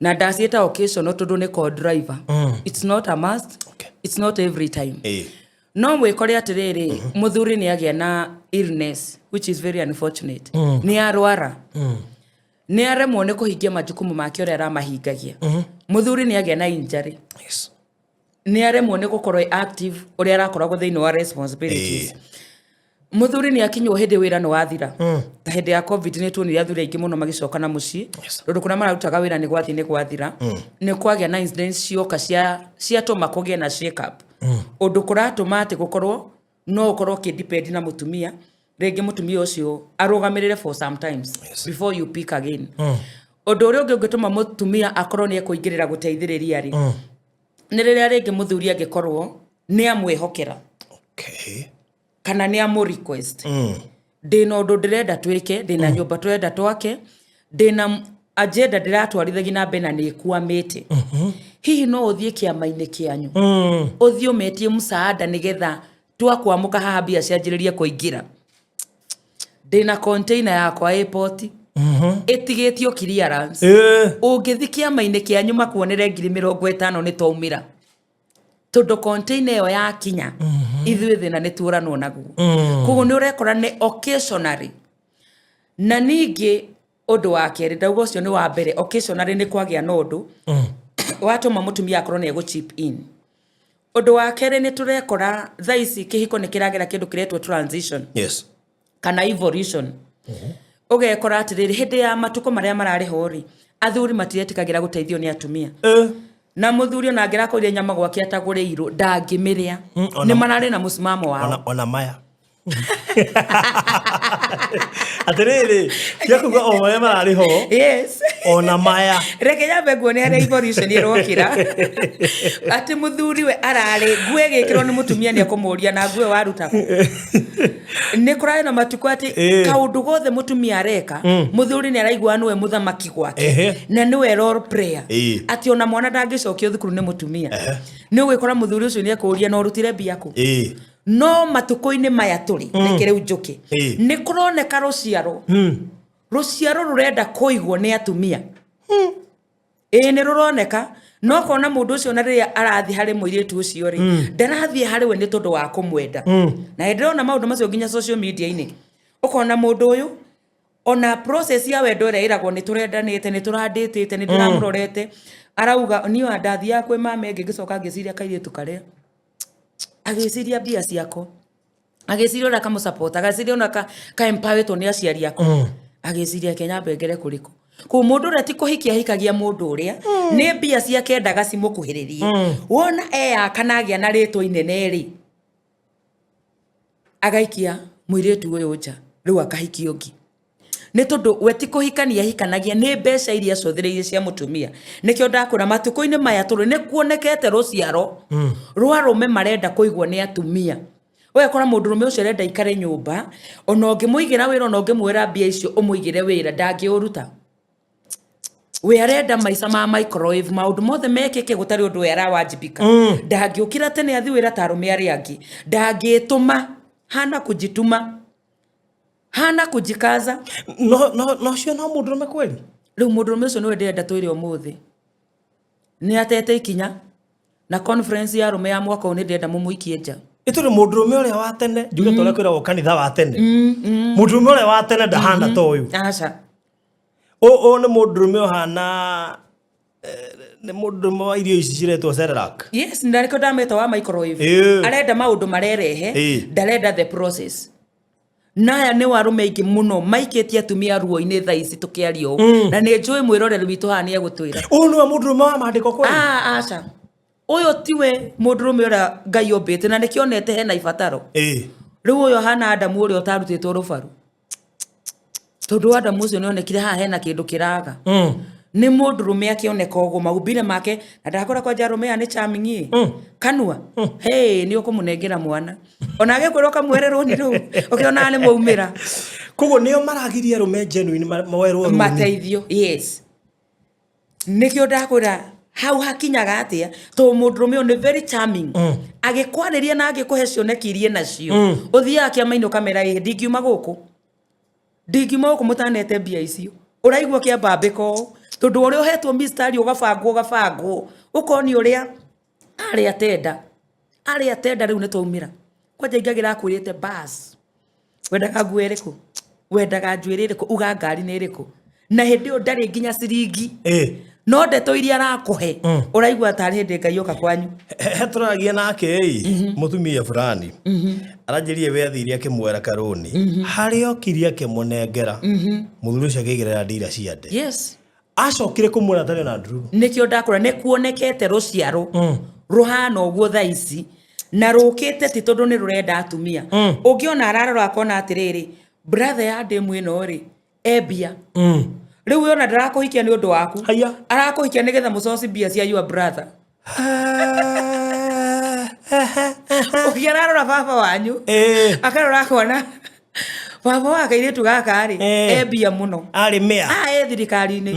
na ndacieta occasional tondu ni called driver it's not a must it's not every time no mwikore atiriri muthuri ni agia na illness which is very unfortunate ni arwara ni aremwo ni kuhingia majukumu make ore aramahingagia muthuri ni agia na injury ni aremwo ni gukorwo active ore arakoragwo thiini wa responsibilities muthuri ni akinywo hindi wira no wathira ta hindi ya covid ni tuonire athuri aingi muno magicoka na mucii tondu kuna mararutaga wira ni gwathira ni kwagia na incidents cioka cia tuma kugie na shake up undu kuratuma ati gukorwo no ukorwo ki depend na mutumia rege mutumia ucio arugamirire for sometimes before you pick again undu uri ungituma mutumia akorwo ni ekuingirira guteithiriria ri ni riria rege muthuri angikorwo ni amwihokera kana ni amu request ndina undu ndirenda twike ndina nyumba turenda twake ndina agenda ndiratwarithagia na mbena ni kwamite hihi no uthie kiama-ini kianyu uthie umetie musaada nigetha twakwamuka haha bia cianjiririe kuingira ndina container yakwa airport itigitio clearance ungithi kiama-ini kianyu makuonere 50,000 ni twaumira tondu container yo ya kinya ithuĩ thina nĩ tuũranwo naguo koguo nĩ ũrekora nĩ occasionally na ningĩ ũndũ wa kerĩ ndauga ũcio nĩ wa mbere occasionally nĩ kwagĩa na ũndũ watũma mũtumia akorwo nĩ egũ chip in ũndũ wa kerĩ nĩ tũrekora thaa ici kĩhiko nĩ kĩragera kĩndũ kĩretwo transition kana evolution ũgekora atĩrĩrĩ hĩndĩ ya matukũ marĩa mararĩ ho rĩ athuri matiretikagĩra gũteithio nĩ atumia na muthuri ona angĩrakũria nyama gwake atagũrĩirwo ndangĩmĩrĩa nĩ mararĩ na mũsimamo wao ona maya atiriri yakuga o maya mararĩ ho yes ona maya reke nyambe nguone harĩa evolution ĩrokĩra atĩ muthuri we ararĩ nguo ĩgĩkĩrwo nĩ mũtumia nĩ ekũmũria na nguo warutagwo nĩ kũrarĩ na matukũ atĩ kaũndũ gothe mũtumia areka muthuri nĩ araigua nĩwe mũthamaki gwake na nĩwe role player atĩ ona mwana ndangĩcokio thukuru nĩ mũtumia nĩ ũgĩkora muthuri ũcio nĩ ekũria na ũrutire mbia kũ no matuko-inĩ maya tũrĩ reke rĩu njũke nĩ kũroneka rũciaro rũrenda kũigwo nĩ atumia nĩ rũroneka no kona mũndũ ũcio na rĩrĩa arathi harĩ mũirĩtu ũcio rĩ ndarathiĩ harĩ we nĩ tondũ wa kũmwenda na ndĩrona maũndũ macio nginya social media-inĩ ũkona mũndũ ũyũ ona process ya wendo ĩrĩa ĩragwo nĩ tũrendanĩte nĩ tũrandĩtĩte nĩ ndĩramũrorete arauga niĩ andathiaga kwĩ mama ĩngĩ ngĩcoka ngĩciria kairĩtu karĩa agĩciria mbia ciako agĩciria ona kamũsupport agĩciria ona ka empower nĩ aciari ako agĩciria Kenya mbengere kũrĩkũ kũ mũndũ ũrĩa ti kũhikia hikagia mũndũ ũrĩa nĩ mbia ciake endaga cimũkuhĩrĩrie wona kana agĩa na rĩtwa inene rĩ agaikia mũirĩtu ũyũ nja rĩu akahikio ũngĩ nĩ tondũ we ti kũhikania hikanagia nĩ mbeca iria cũthĩrĩirie cia mũtumia nĩkĩo ndakũra matukũ-inĩ maya tũrĩ nĩ kuonekete rũciaro rwa arũme marenda kũigwo nĩ atumia ũgekora mũndũ rũme ũcio arenda ikare nyũmba ona ũngĩmũigĩra wĩra ona ũngĩmwĩra mbia icio ũmũigĩre wĩra ndangĩũruta we arenda maica ma microwave maũndũ mothe mekĩke gũtarĩ ũndũ we arawajibika ndangĩũkĩra tene athi wĩra ta arũme arĩa angĩ ndangĩtũma hana kujikaza no cio no mũndũ rũme kweli rĩu mũndũ rũme ũcio nĩwe ndĩrenda twĩre ũmũthĩ nĩ atete ikinya na conference ya arũme ya mwaka ũyũ nĩ ndĩrenda mũmũikie nja itũrĩ mũndũ rũme ũrĩa wa tene njuge tũrĩa kwĩragwo kanitha wa tene mũndũ rũme ũrĩa wa tene ndahana ta ũyũ aca nĩ mũndũ rũme ũhana nĩ mũndũ rũme wa irio ici ciretwo Cerelac yes ndarĩko ndameta wa microwave arenda maũndũ marerehe ndarenda the process naya nĩ warũme aingĩ mũno maikĩtie atumia ruo-inĩ thaa ici tũkĩaria ũũ na nĩ njũĩ mwĩroreri witũ haha nĩ egũtwĩra nĩwe mũndũ rũme wa maandĩko kweli aca ũyũ tiwe mũndũ rũme ũrĩa Ngai ombĩte na nĩkĩo onete hena ibataro rĩu ũyũ hana Adamu ũrĩa ũtarutĩtwo rũbaru tondũ Adamu ũcio nĩ onekire haha hena kĩndũ kĩraga nĩ mũndũ rũme akĩoneka ũguo maumbile make na ndakora kwanja rũme nĩ charming kanua nĩ ũkũmũnengera mwana ona agĩkwĩrwo kamwererwo nĩ rũu ũkĩona nĩ mwaumĩra koguo nĩo maragiria rũme genuine mawerwo mateithio yes nĩkĩo ndakwĩra hau hakinyaga atĩa to mũndũ rũme nĩ very charming agĩkwarĩria na agĩkũhe cioneki irie nacio ũthiaga kĩama-inĩ ũkamera ndingiuma gũkũ mũtanete mbia icio ũraigua kĩambambĩko tondũ ũrĩa ũhetwo mistari ũgabangwo ũkoni ũrĩa arĩa tenda rĩu nĩ twaumĩra kwanja ingagĩra akwĩrĩte bas wendaga nguo ĩrĩkũ wendaga njuĩrĩ ĩrĩkũ uga ngari nĩ ĩrĩkũ na hĩndĩ ĩyo ndarĩ nginya ciringi no ndeto iria arakũhe ũraigua tarĩ hĩndĩ Ngai oka kwanyu tũragia nake mũtumia fulani aranjĩrie wethi iria akĩmwera karũni harĩa okirie akĩmũnengera mũthuri ũcio akĩigĩrĩra ndira cia nde yes acokire kũmwĩra atarĩ na nduru nĩkĩo ndakũra nĩ kuonekete rũciaro rũhana ũguo thaa ici na rũkĩte ti tondũ nĩ rũrenda atumia ũngĩona ararora akona atĩrĩrĩ brother ya ndĩmũ ĩno rĩ ebia rĩu yona ndarakũhikia nĩ ũndũ waku arakũhikia nĩgetha mũcoci mbia cia your brother ũkĩararora baba wanyu akarora akona baba wa kairitu gaka ri ebia muno ari mea thirikari-ini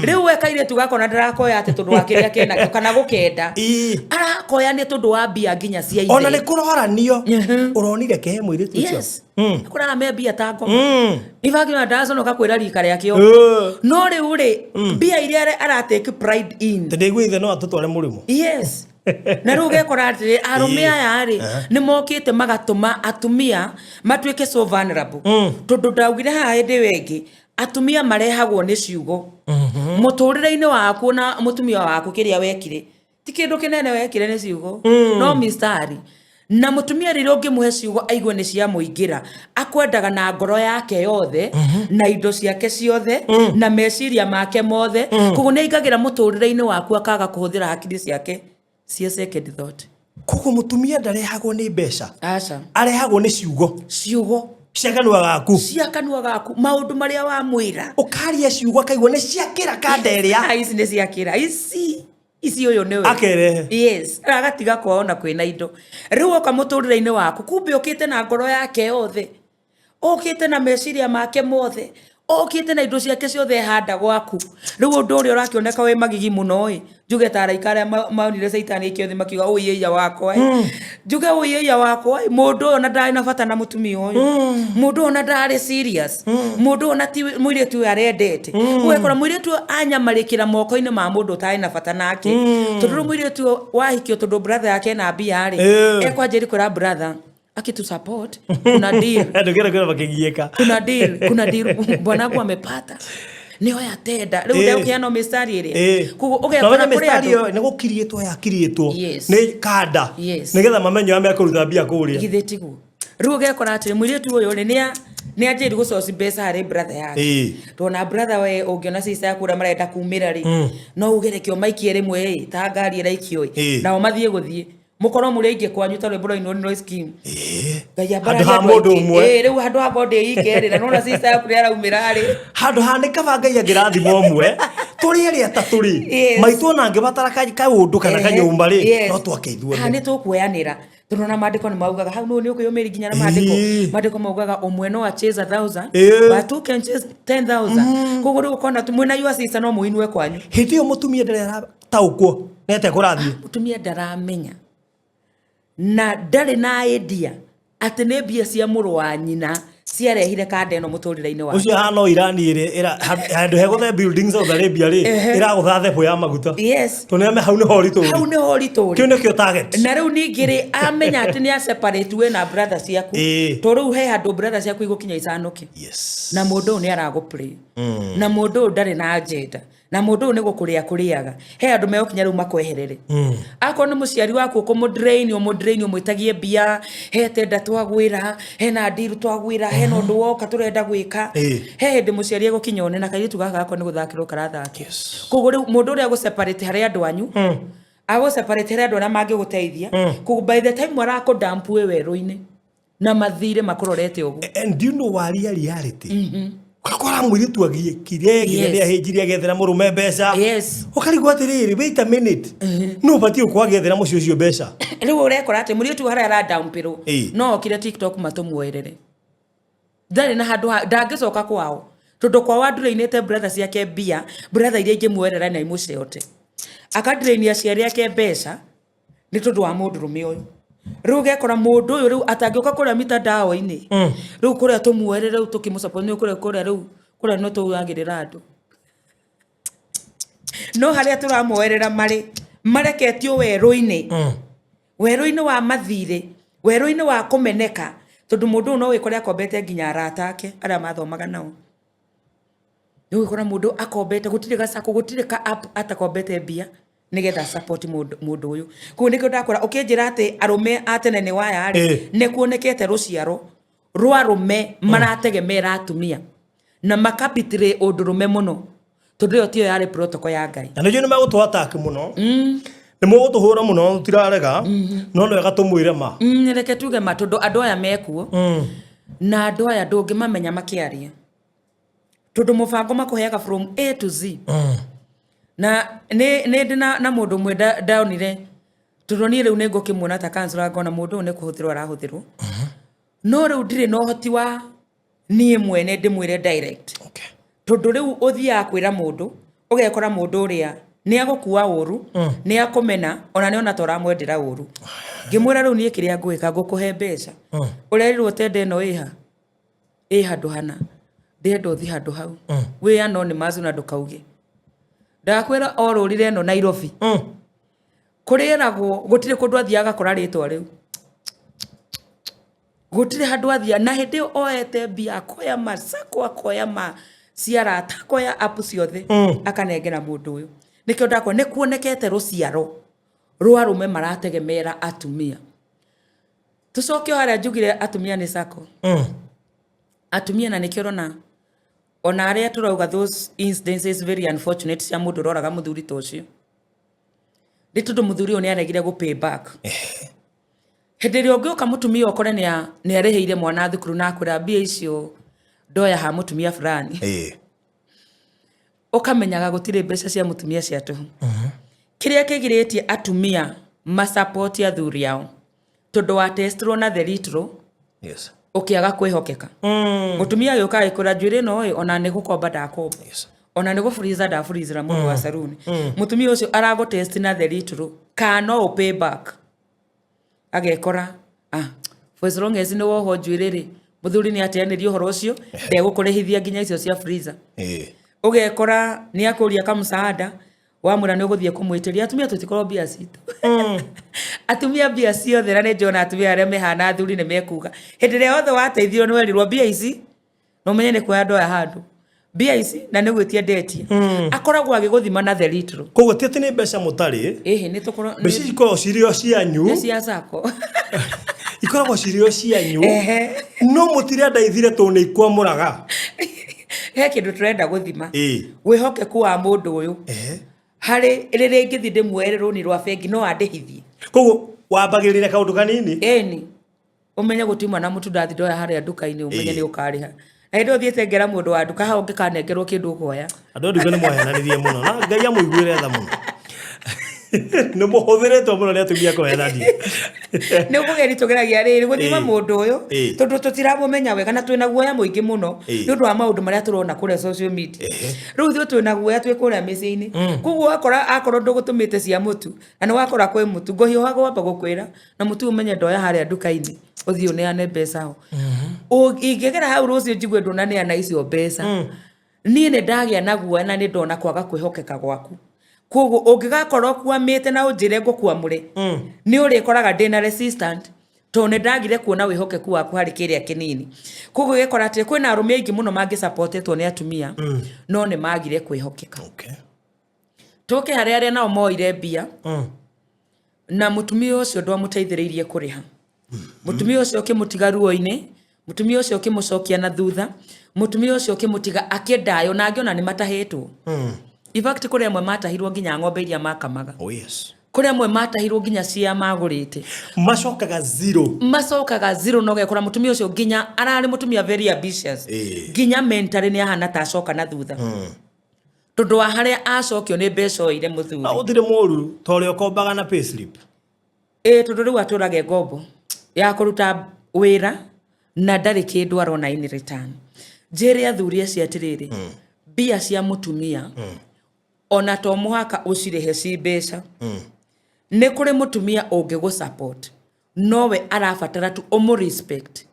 riu we kairitu gaka na ndarakoya ati tundu wa kiria kena kana gukenda arakoya ni tundu wa mbia nginya cia ithe ona ni kuroranio uronire ke muiritu ucio kurara me mbia ta ngoma ibagi na ndaconoka kwira rika riakio no riu ri mbia iria aratake pride in ndigwe ithe no atutware murimu na riu gekora ati arume aya ri ni mokite magatuma atumia matuike so vulnerable tondu ndaugire ha hindi wengi atumia marehagwo ni ciugo muturire-ini waku na mutumia waku kiria wekire ti kindu kinene wekire ni ciugo no mistari na mutumia riri ungimuhe ciugo aigwe ni cia muingira akwendaga na ngoro yake yothe na indo ciake ciothe na meciria make mothe koguo ni aigagira muturire-ini waku akaga kuhuthira hakiri ciake cia second thought koguo mutumia ndarehagwo ni mbeca aca arehagwo ni ciugo cia kanua gaku maundu maria wa mwira ukaria ciugo akaigwa ni cia kira kanderia ici ni cia kira ici uyu niwe akerehe agatiga kwaona kwina indo riu oka muturire-ini waku kumbe ukite na ngoro yake yothe ukite na meciria make mothe okite na indo ciake ciothe handa gwaku riu undu uria urakioneka we magigi muno njuge ta araikare maunire saitani ikio thi makiuga uyeya wakwa njuge uyeya wakwa mundu ona ndari na bata na mutumia uyu mundu ona ndari serious mundu ona ti mwire tu arendete wekora mwire tu anyamarikira moko-ini ma mundu tari na bata nake tondu mwire tu wahikio tondu brother yake na mbia ri ekwa njeri kura brother akitu support kuna deal ndio bakigieka kuna deal bwana wangu amepata niyo yatenda riu ndio kiano mistari ire kugo ugekora mistari yo ni gukirietwo yakirietwo ni kanda nigetha mamenyo ame akuruta mbia kuria githetigu riu ugekora ati mwiritu uyu ni ajiri gucoci mbeca hari brother yake tona brother we ungiona sister yaku marenda kumira ri no ugerekio maikie rimwe ta ngari iraikio nao mathie guthie mukoro muri inge kwanyu ta rwimbo ino no scheme gaya bara ha mundu umwe riu handu ha bode ikerira nona sister yaku ria raumira ri handu handika bangai ngirathimo umwe turi ri ataturi maitu na ngibatara ka undu kana kanyumba ri no twakeithwe hani tukuyanira tunona mandiko ni maugaga hau no ni ukuyumiri ginya na mandiko maugaga umwe no chase 1000 but two can chase 10000 koguo ri ukona tumwina yu sister no muinwe kwanyu hindi yo mutumia ndarera taukwo nete kurathie mutumia ndaramenya na ndari na idea ati ne bia cia muru wa nyina ciarehire kanda ino muturire-ini wa ucio hano Irani ira handu hegothe buildings of Arabia ri iragutha thepo ya maguta tuneme hau ni horitu kio nikio target na riu ningiri amenya ati ni separate we na brother ciaku to riu he handu brother ciaku igukinya icanuke na mundu ni araguplay na mundu ndari na agenda na mundu ni gukuria kuriaga he andu meokinya riu makweherere ako ni muciari waku kumudrain umwitagie mbia he tenda twagwira he na ndiru twagwira he no ndu woka turenda gwika he hindi muciari egukinya one na kairitu gaka gako ni guthakirwo karathaki koguo riu mundu uria guseparate hari andu anyu ago separate hari andu aria mangiguteithia koguo by the time warako dump we weru-ini na mathire makurorete ugu and do you know waria reality ukakora mwiritu agiekire giria hinjiria gethera murume mbeca ukarigwa atiriri wait a minute no batie ukwagethera mucio ucio mbeca riu urekora ati mwiritu haria ara downpiro no okire TikTok matumwoerere ndari na handu ndangicoka kwao tondu kwa wandure-inite brother ciake mbia brother iria ingimwoerera na imuce yote akadrainia ciari yake mbeca ni tondu wa mundurume uyu riu gekora mundu uyu riu atangioka kuria mitandao-ini riu kuria tumwerere riu tukimusupport ni kuria riu kuria no tuyagirira andu no haria turamwerera mareketio weru-ini weru-ini wa mathire weru-ini wa kumeneka tondu mundu no wikore akombete nginya arata ake aria mathomaga nao ni wikora mundu akombete gutire gacako gutire ka app atakombete mbia nigetha support mundu uyu ku nikio ndakora ukinjira ati arume atene ni waya ri ne kuonekete ruciaro rwa rume marategemera atumia na makapitire undurume muno tondu yo tio yari protocol ya Ngai na ndio ni magutwa attack muno ni mugutuhura muno tirarega no no gatumwire ma reke tuge ma tondu andu aya mekuo na andu aya ndungimamenya makiaria tondu mubango makuheaga from A to Z na ne ndina na mundu mwe downire turoni riu ne ngukimwona ta kansura ngona mundu ne kuhuthirwa arahuthirwo no riu ndire no hoti wa niĩ mwene ndĩmwĩre direct. Okay. Tondũ rĩu ũthiaga kwĩra mũndũ ũgekora mũndũ ũrĩa nĩ agũkua ũru nĩ akũmena ona nĩ ona toramwendera ũru. Ngĩmwĩra rĩu niĩ kĩrĩa ngwĩka ngũkũhe mbeca. Ũrerirwo tenda ĩno ĩ handũ hana. Ndĩenda ũthi handũ hau. Wĩ anonymous na ndũkauge. Ndakwĩra orũrire ĩno Nairobi. Kũrĩragwo gũtirĩ kũndũ athiaga kora rĩtwa rĩu. Gũtirĩ handũ athia na hĩndĩ ĩyo oete mbia akoya macako akoya ma ciarata akoya apu ciothe akanengera mũndũ ũyũ. Nĩkĩo ndakwa nĩ kuonekete rũciaro rwa arũme marategemera atumia. Tucoke harĩa njugire atumia nĩ sako. Atumia na nĩkĩo rona ona arĩa turauga those instances very unfortunate cia mũndũ roraga mũthuri ta ũcio. Nĩ tondũ mũthuri ũyũ nĩ aregire gũ pay back. Hĩndĩ ĩrĩa ũngĩũka mũtumia ũkore nĩ arĩhĩire mwana thukuru na akwĩra mbia icio ndoya ha mũtumia fulani. Ũkamenyaga gũtirĩ mbeca cia mũtumia cia tũhũ. Kĩrĩa kĩgirĩtie atumia ma-support athuri ao tondũ wa testro na the litro. Yes. Ũkĩaga kwĩhokeka. Mũtumia gĩũka gĩkũra njuĩrĩ no ona nĩ gũkomba ndakomba. Yes. Ona nĩ gũfuriza ndafuriza mũndũ wa saruni. Mũtumia ũcio arago test na the litro kana o pay back. Agekora for as long as no woho njuĩrĩ rĩ mũthuri nĩ ateanĩria ũhoro ũcio ndegũkũrĩhithia nginya icio cia freezer. Ũgekora nĩ akũria kamũsaada wamũra nĩ ũgũthiĩ kũmwĩtĩria atumia tũtikorwo mbia citũ. Atumia mbia ciothe na nĩ njona atumia arĩa mehana athuri nĩ mekuga hĩndĩ ĩrĩa othe wateithio nĩ werirwo mbia ici no menye nĩ kuoya ndoya handũ mbia ici na nĩ gwĩtia ndetia akoragwo agĩgũthima na the litro. Koguo ti atĩ nĩ mbeca mũtarĩ nĩ tũkorwo mbeca ikoragwo cirĩ o cianyu nĩ cia sako ikoragwo cirĩ o cianyu no mũtirenda ithire tondũ nĩ ikwamũraga. He kĩndũ tũrenda gũthima wĩhokeku wa mũndũ ũyũ harĩ rĩrĩa ingĩthi ndĩmuoere rũni rwa bengi no andĩhithie. Koguo wambagĩrĩra kaũndũ kanini ĩni ũmenye gũtiuma na mũtu ndathi ndoya harĩa nduka-inĩ ũmenye nĩ ũkarĩha. Na hĩndĩ ũthiĩte ngera mũndũ wa nduka hau ũngĩkanengerwo kĩndũ ũkoya. Andũ nduka nĩ mwahenanirie mũno na Ngai amũiguĩre tha mũno. Nĩ mũhũthĩrĩtwo mũno nĩ atumia kũhenania. Nĩ ũkũgeri tũgeragia rĩrĩ gũthima mũndũ ũyũ tondũ tũtiramũmenya wega na twĩna guoya mũingĩ mũno nĩ ũndũ wa maũndũ marĩa tũrona kũrĩa social media. Rĩu ithuĩ twĩna guoya twĩ kũrĩa mĩciĩ-inĩ. Koguo akorwo ndũgũtũmĩte cia mũtu na nĩ wakora kwĩ mũtu ngohiũha gwamba gũkwĩra na mũtu ũmenye ndoya harĩa nduka-inĩ ũthiĩ ũneane mbeca ho. Ingĩgera hau rũciũ njigue ndũnaneana icio mbeca niĩ nĩ ndagĩa na guoya na nĩ ndona kwaga kwĩhokeka gwaku. Koguo ũngĩgakorwo kuamĩte na ũnjĩre ngũkwamũre nĩ ũrĩkoraga ndĩna resistant tondũ nĩ ndagire kuona wĩhokeku waku harĩ kĩrĩa kĩnini. Koguo gĩkora atĩ kwĩna arũme aingĩ mũno mangĩ-supportĩtwo nĩ atumia no nĩ magire kwĩhokeka. Tũke harĩ arĩa nao moire mbia na mũtumia ũcio ndwamũteithĩrĩirie kũrĩha. Mũtumia ũcio ũkĩmũtiga ruo-inĩ, mũtumia ũcio ũkĩmũcokia na thutha, mũtumia ũcio ũkĩmũtiga akĩendayo na angĩ ona nĩ matahĩtwo. In fact kũrĩ amwe matahirwo nginya ng'ombe iria makamaga. Kũrĩ amwe matahirwo nginya cia magũrĩte. Macokaga zero no gekora mũtumia ũcio nginya ararĩ mũtumia very ambitious. Nginya mentally nĩ ahana ta acoka na thutha. Tondũ wa harĩa acokio nĩ mbeca oire mũthuri. Ũthire mũru ta ũrĩa ũkombaga na payslip. Tondũ rĩu atũrage ngombo ya kũruta wĩra na ndarĩ kĩndũ arona in return. Njĩre athuri acio atĩrĩrĩ mbia cia mũtumia ona to mũhaka ũcirĩhe ci mbeca. Nĩ kũrĩ mũtumia ũngĩgũ-support nowe arabatara tu ũmũ-respect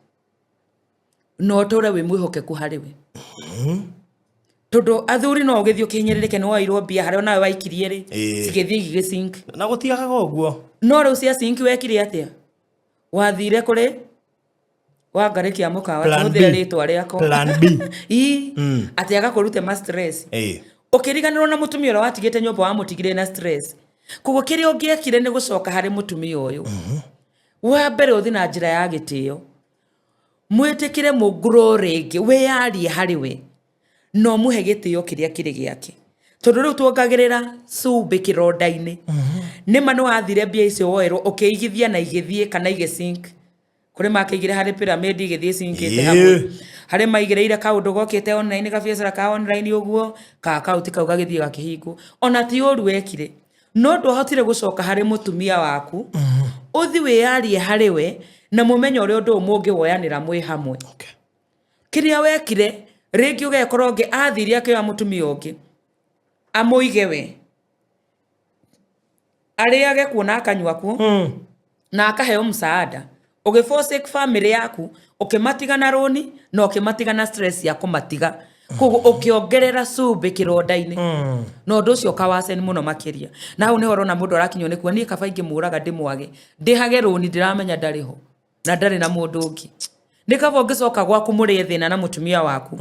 no ũtũre wĩ mwĩhokeku harĩ we. Tondũ athuri no ũgĩthiĩ ũkĩhinyĩrĩrĩke nĩ wairwo mbia harĩa nawe waikirie rĩ cigĩthiĩ igĩsink na gũtiagaga ũguo. No rĩu cia sink wekire atĩa? Wathire kũrĩ wangarĩkia mũkawa tũhũthĩre rĩtwa rĩako plan B atĩ agakũrute ma stress. Ũkĩriganĩrwo na mũtumia ũrĩa watigĩte nyũmba wamũtigire na stress. Koguo kĩrĩa ũngĩekire nĩ gũcoka harĩ mũtumia ũyũ. Wa mbere ũthi na njĩra ya gĩtĩo mwĩtĩkĩre mũngurũ rĩngĩ wĩyarie harĩ we no mũhe gĩtĩo kĩrĩa kĩrĩ gĩake. Tondũ rĩu tuongagĩrĩra cumbĩ kĩronda-inĩ nĩma nĩ wathire mbia icio woerwo ũkĩigithia na igĩthiĩ kana igĩsink. Kũrĩ makĩigire harĩ pyramid igĩthiĩ sinkĩte hamwe. Harĩ maigĩrĩire kaũndũ gokĩte online gabiacara ka online ũguo ka account kau gagĩthiĩ gakĩhingwo. Ona ti ũru wekire no ndũhotire gũcoka harĩ mũtumia waku ũthi wĩyarie harĩ we na mũmenye ũrĩa ũndũ mũngĩwoyanĩra mwĩ hamwe. kiria wekire ringi ugekorwo nge athiria ke wa mutumia ungi amuige we ariage kuona akanywa ku na akaheo msaada ugiforsake family yaku ukimatiga na roni na ukimatiga na stress ya kumatiga kugo ukiongerera cube kironda-ini no ndu ucio kawaceni muno makiria na hau ni horo na mundu arakinywo ni kuo ni kaba ingimuraga ndimwage ndihage roni ndiramenya ndariho na ndari na mundu ungi ni kaba ungicoka gwaku muri thina na mutumia waku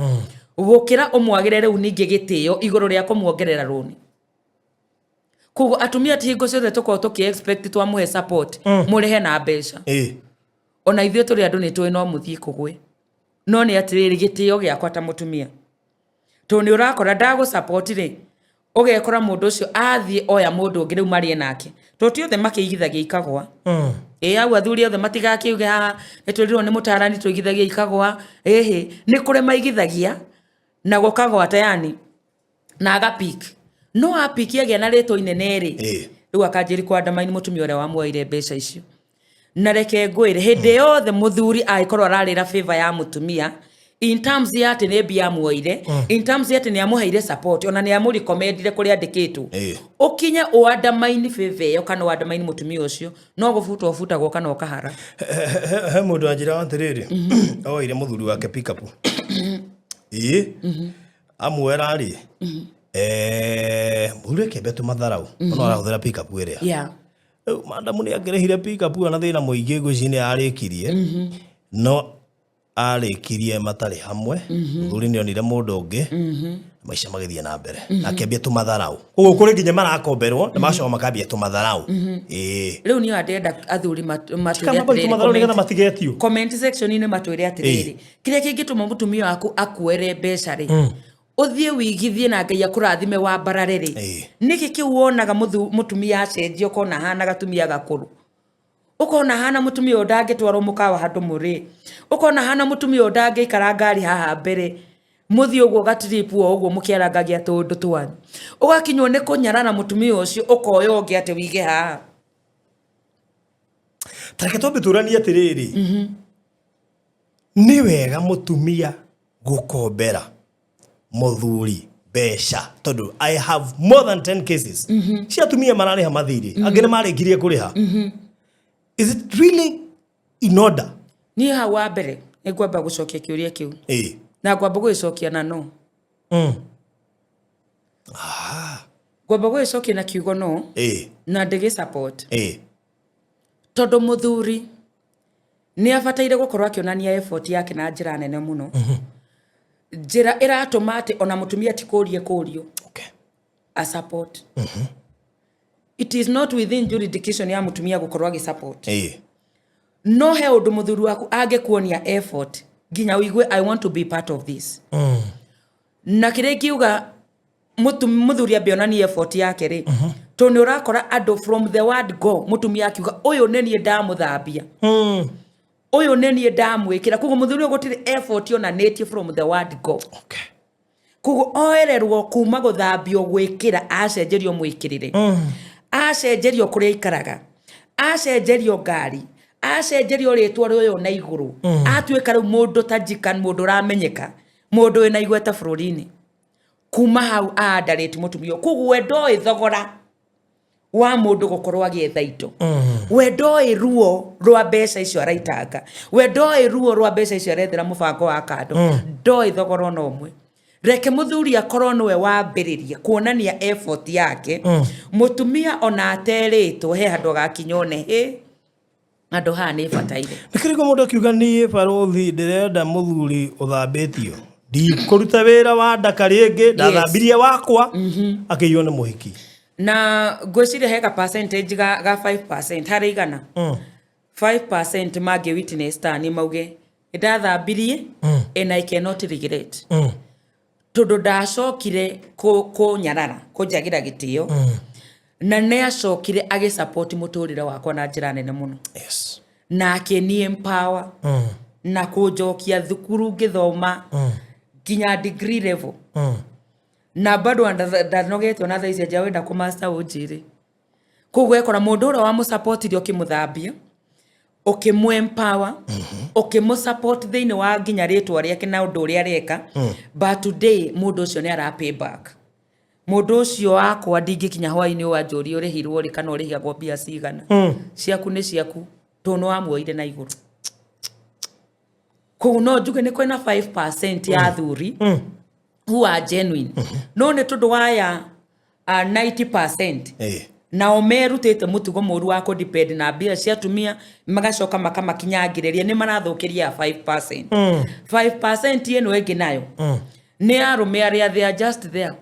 gukira umwagire riu ningi gitio iguru ria kumwongerera roni kugo atumia ti hingo ciothe tuko tuki expect twamuhe support murihe na mbeca ona ithuĩ tũrĩ andũ nĩ tũĩ no mũthiĩ kũgwe no nĩ atirĩrĩ gĩtĩo gĩakwa ta mũtumia to nĩ ũrakora ndagũ support rĩ ũgekora mũndũ ũcio athiĩ oya mũndũ ũngĩ rĩu marĩe nake to ti othe makĩigithagia ikagwa au athuri othe matigakiuge haha nĩ twĩrirwo nĩ mũtaarani tũigithagia ikagwa nĩ kũrĩ maigithagia na gũkagwa tayani na agapik no apiki agĩa na rĩtwa inene rĩ rĩu akanjĩri kwandamaini mũtumia ũrĩa wamuoire mbeca icio na reke ngwire hinde yothe muthuri aikorwo ararira favor ya mutumia in terms ya ati ne bia muoire in terms ya ati ne amuheire support ona ne amuri recommendire kuri andikitwo ukinye uandamaini favor yo kana uandamaini mutumia ucio no gufutwa ufutagwo kana ukahara he mundu anjira antiriri oire muthuri wake pick up amwera ri muthuri kebe tu matharau ona arahuthira pick up iria madamu ni agerehire pick up na thina muingi gwicini arikirie no arikirie matari hamwe thuri ni onire mundu ungi maisha magithie na mbere akĩambia tumatharau koguo kuri nginya marakomberwo na macoka makambia tumatharau riu ni andenda athuri matigetio comment section ni matwire atiriri kiria kingituma mutumia waku akuere mbeca ri uthie wigithie na Ngai akurathime wa bararere niki kiuonaga mutumia acenjio kona hana gatumia gakuru ukona hana mutumia ndangitwarwo mukawa handu muri ukona hana mutumia ndangikara ngari haha mbere muthi uguo gatiripu uguo mukiarangagia tundu twanyu ugakinywo ni kunyarana mutumia ucio ukoyo ngi ate wige haha tareke tũmbĩtũranie atiriri ni wega mutumia gukombera muthuri besha tondu I have more than 10 cases cia atumia marariha mathiri angine maringirie kuriha is it really in order ni hawa mbere ngwamba gucokia kiuria kiu na ngwamba gwicokia na no ngwamba gwicokia na kiugo no na ndigi support tondu muthuri ni abataire gukorwo akionania effort yake na njira nene muno njira iratuma ati ona mutumia tikurie kurio a support it is not within jurisdiction ya mutumia gukorwo agi support no he undu muthuri waku angekuonia effort ginya uigwe I want to be part of this na kire kiuga muthuri ambionania effort yake ri to ni urakora ado from the word go mutumia akiuga uyu nenie ndamuthambia uyu nenie ndamwikira kugo muthuri gutire effort ona native from the word go kugo oererwo kuma guthambio gwikira acenjerio mwikirire acenjerio kuria ikaraga acenjerio ngari acenjerio ritwa rioyo na iguru atuika riu mundu tajikan mundu ramenyeka mundu ena igweta bururi-ini kuma hau andarite mutumio kugo wendo ithogora wa mundu gukorwo agietha indo wendo iruo rwa mbeca icio araitanga wendo iruo rwa mbeca icio arethera mubango wa kando ndo ithogora no mwe reke muthuri akorwo nwe wambiriria kuonania effort yake mutumia ona ateritwo he handu gakinyone andu haha ni bataire nikirigo mundu akiuga ni barothi ndirenda muthuri uthambitio ndikuruta wira wa ndaka ringi ndathambirie wakwa akiyo ni muhiki na gwiciria heka percentage ga 5% hari igana 5% magi witness ta ni mauge ndathambirie and I cannot regret tondu ndacokire ko nyarara ko jagira gitio na ne acokire agi support muturire wakwa na njira nene muno na akeni empower na kujokia thukuru ngithoma ginya degree level na bado ndanogetwo na thaisi ja wenda ku master ujiri kugwe kora mundu ura wa mu support rio kimuthambia ukimwempower ukimusupport thiini wa nginya ritwa riake na undu uria areka but today mundu ucio ni ara pay back mundu ucio wakwa ndingikinya hwaini wa njuri urihirwo ri kana urihagwo mbia cigana ciaku ni ciaku tono amuoire na iguru ko no njuge ni kwena 5% ya athuri who are genuine no ni tundu waya 90% na merutete mutugo muru wa kudepend na mbia cia tumia magacoka makamakinyangireria ni marathukiria 5% 5% yeno enge nayo ni arume aria they are just there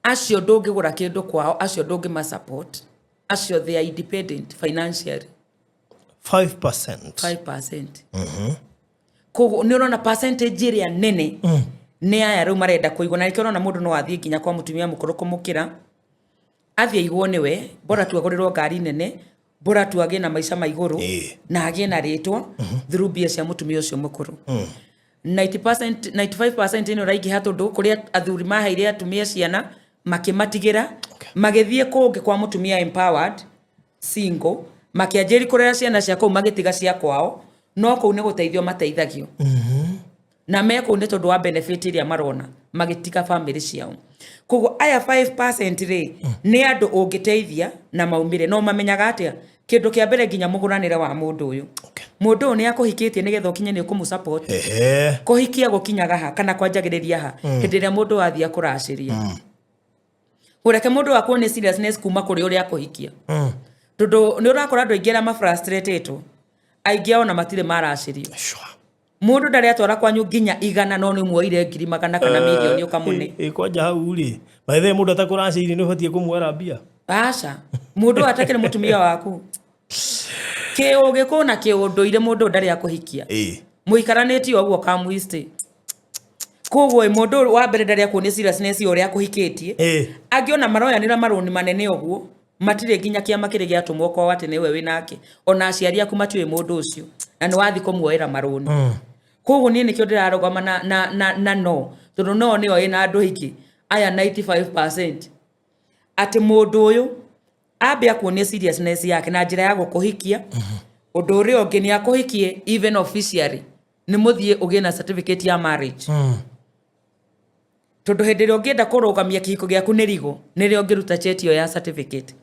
acio ndungigura kindu kwao acio ndungi ma support acio they are independent financially 5% ko ni urona percentage iria nene ni aya riu marenda kuigwa na nikio na mundu no athie nginya kwa mutumia mukuru kumukira athie igwo niwe bora tu agorirwo ngari nene bora tu agie na maisha maiguru na agie na ritwa through bia cia mutumia ucio mukuru 90% 95% ino raigi hatundu kuria athuri maheire atumia ciana makimatigira magithie kungi kwa mutumia empowered single makianjiri kurera ciana cia kou magitiga cia kwao no kou ni guteithio mateithagio na meko nĩ tondũ wa benefit iria marona magitika family ciao koguo aya 5% ri nĩ andũ ũngĩteithia na maumire no mamenyaga atĩa kĩndũ kĩa mbere nginya mũgũranĩre wa mũndũ ũyũ mũndũ ũyũ nĩ akũhikĩtie nĩgetha ũkinye nĩ ũkũmũsupport kũhikia gũkinyaga ha kana kwanjagĩrĩria ha hĩndĩ ĩrĩa mũndũ athiĩ kũracĩria ũreke mũndũ wakuo nĩ seriousness kuma kũrĩ ũrĩa akũhikia tondũ nĩ ũrakora andũ aingĩ arĩa mafrustrated aingĩ ona matirĩ maracĩrio mundu ndari atwara kwanyu nginya igana no ni muoire ngiri magana kana milioni ukamune kwanja hau ri maithe mundu atakuraciri ni ubatie kumwera mbia aca mundu atakire mutumia waku ke ugikuna ke unduire mundu ndari akuhikia muikaraneti ogwo kamuiste koguo mundu wa mbere ndari akuone seriousness uri akuhikitie angiona maroyanira maroni manene ogwo matire nginya kiama kire giatumwo kwa wate niwe winake ona aciari aku matiwe mundu ucio na ni wathi kumwoera maroni koguo ni nikio ndirarogama na no tondu no ni oi na andu hiki aya 95% ati mundu uyu ambia kuonia seriousness yake na njira ya gukuhikia undu uri ongi ni akuhikie even officially ni muthie ugie na certificate ya marriage tondu hindi ria ungienda kurugamia kihiko giaku ni rigo ni ria ungiruta cheti ya certificate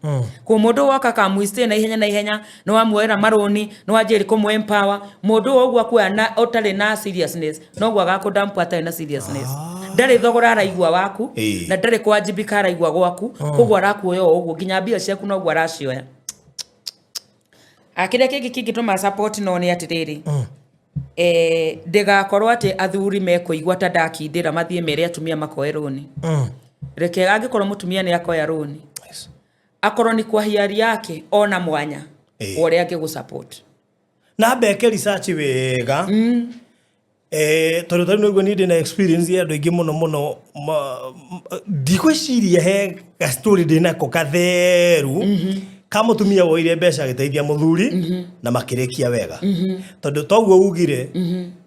ku mundu waka kamuiste na ihenya no amwera maroni no ajeri kumwempower mundu ogwo akua na otale na seriousness no gwa gako damp atale na seriousness ndari thogora araigwa waku na ndari kwajibika araigwa gwaku kugwa arakuoya ogwo nginya mbia ciaku no gwa aracioya akire kingi tuma support no ni atiriri ndigakorwo ati athuri mekuigwa ta ndakindira mathie mere atumia makoe roni reke angikorwo mutumia ni akoya roni akorwo ni kwa hiari yake ona mwanya ore angigusupport na beke research wega toro no igwe ni na experience ya ndo ingi muno ndikwiciria he ga story dina ko katheru kama tumia woire mbeca giteithia muthuri na makirekia wega tondu toguo ugire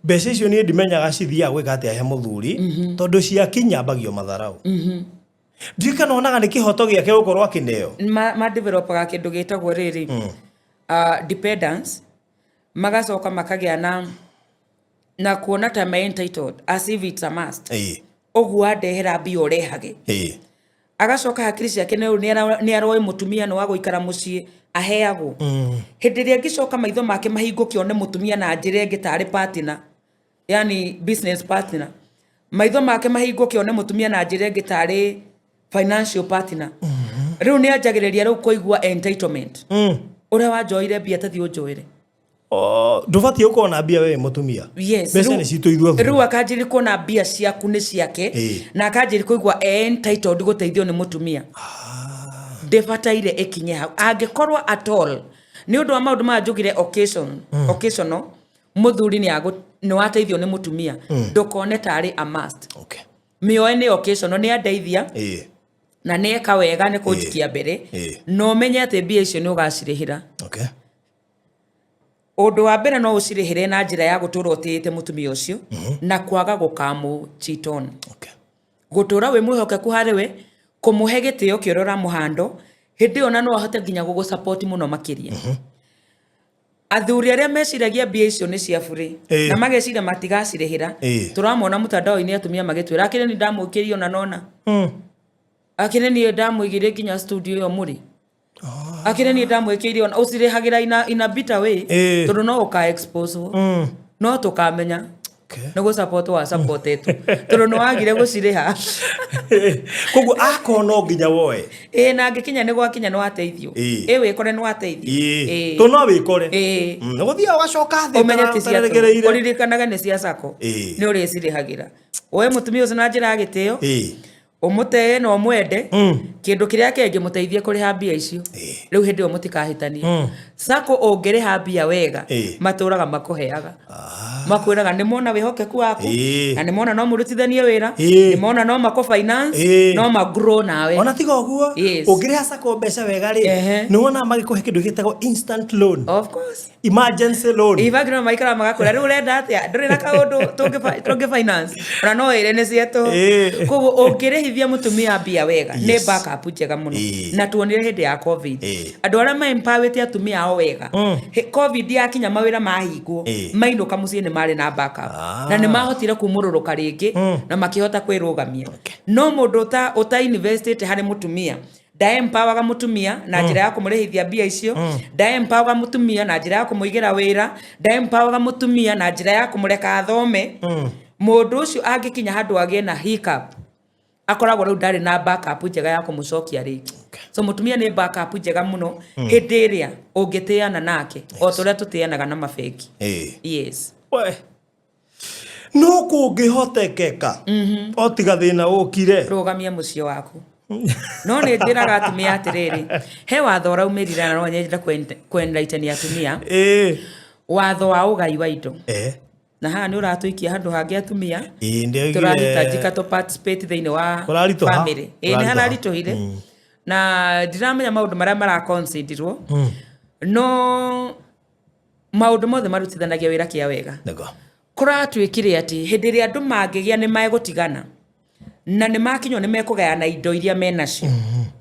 mbeca icio ni ndimenyaga cithia gwika atia he muthuri tondu cia kinyambagio matharau ndika nonaga ni kihoto giake gukorwo akineo ma developaga kindu gitagwo riri dependence magacoka makagia na kuona ta me entitled as if it's a must oguo andehera mbia urehage agacoka hakiri ciake ni aroi mutumia no waguikara mucii aheagwo hindi ria ngicoka maitho make mahingukio ne mutumia na njire ngitari partner yani business partner maitho make mahingukio ne mutumia na njire ngitari financial partner riu ni anjagiriria riu kuigwa entitlement ura wanjoire mbia tathi unjoire ndubatie ukona mbia we mutumia mbeca ni citu ithuothe riu akanjiri kuona mbia ciaku ni ciake na akanjiri kuigwa entitled guteithio ni mutumia ndebataire ikinye hau angikorwo at all ni undu wa maundu ma njugire occasional muthuri ni wateithio ni mutumia ndukone tari a must mioe ni occasional ni andeithia na ni eka wega ni kunjikia mbere no menye ati mbia icio ni ugacirihira undu wa mbere no ucirihire na njira ya gutura utiite mutumia ucio na kwaga gukamu cheaton gutura we mwihokeku hariwe kumuhe gitio kiorora muhando hindi ona no ahote nginya gugu support muno makiria athuri aria meciragia mbia icio ni cia bure na magecira matigacirihira turamona mutandao-ini atumia magitwira akire ni ndamwikirie ona nona akire ni ndamwigire nginya studio yo muri akire ni ndamwikirie ona ucirihagira ina bitter way tondu no uka expose no tukamenya no support wa support etu tondu no wagire guciriha koguo akono nginya woe na ngikinya ni gwakinya no ateithio wikore no ateithio to no wikore no guthia ugacoka thi umenye ti cia uririkanaga ni cia sako ni uricirihagira we mutumia ucio na njira gitio umutee no mwende kindu kiria kengi muteithie kuriha mbia icio riu hindi o mutikahitanie sako ungiriha mbia wega maturaga makuheaga makwiraga ni mona wihokeku waku na ni mona no murutithanie wira ni mona no mako finance no ma grow nawe ona tiga uguo ungiriha sako mbeca wega ri ni wona magikuhe kindu gitagwo instant loan of course emergency loan ivagiro maikara magakura riu urenda atia nduri na kaundu tungi finance ona no ire ni cietu koguo ungirihithia mutumia mbia wega ni backup njega muno na tuonire hindi ya covid andu aria ma empower atumia ao wega covid yakinya mawira mahingwo mainuka mucii ni mari na backup na ni mahotire kumururuka ringi na makihota kwirugamia no mundu uta invested hari mutumia empower mutumia na njira ya kumurihithia mbia icio empower mutumia na njira ya kumuigira wira empower mutumia na njira ya kumureka athome mundu ucio angikinya handu agie na hiccup akoragwo riu ndari na backup njega ya kumucokia ringi so mutumia ni backup njega muno hindi iria ungitiana nake o turia tutianaga na mabeki yes we no kungihotekeka o tiga thina ukire rugamia mucio waku no ni ndiraga atumia atiriri he watho uraumirira na no nyenda kwendaitania atumia watho wa ugai wa indo na haha ni uratuikia handu hangi atumia turahitajika to participate thiini wa family ni hararituhire na ndiramenya maundu maria maraconsiderwo no maundu mothe marutithanagia wira kia wega kuratuikire ati hindi ria andu mangigia ni megutigana na ni makinyo ni mekugayana indo iria menacio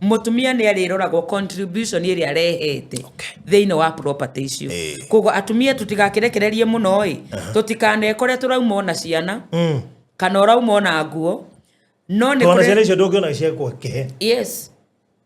mutumia ni ariroragwo contribution iria rehete thiini wa property icio koguo atumia tutigakirekererie muno tutikane kore turauma na ciana kana urauma na nguo no ni kore ciana icio ndungiona ciekwo kihe yes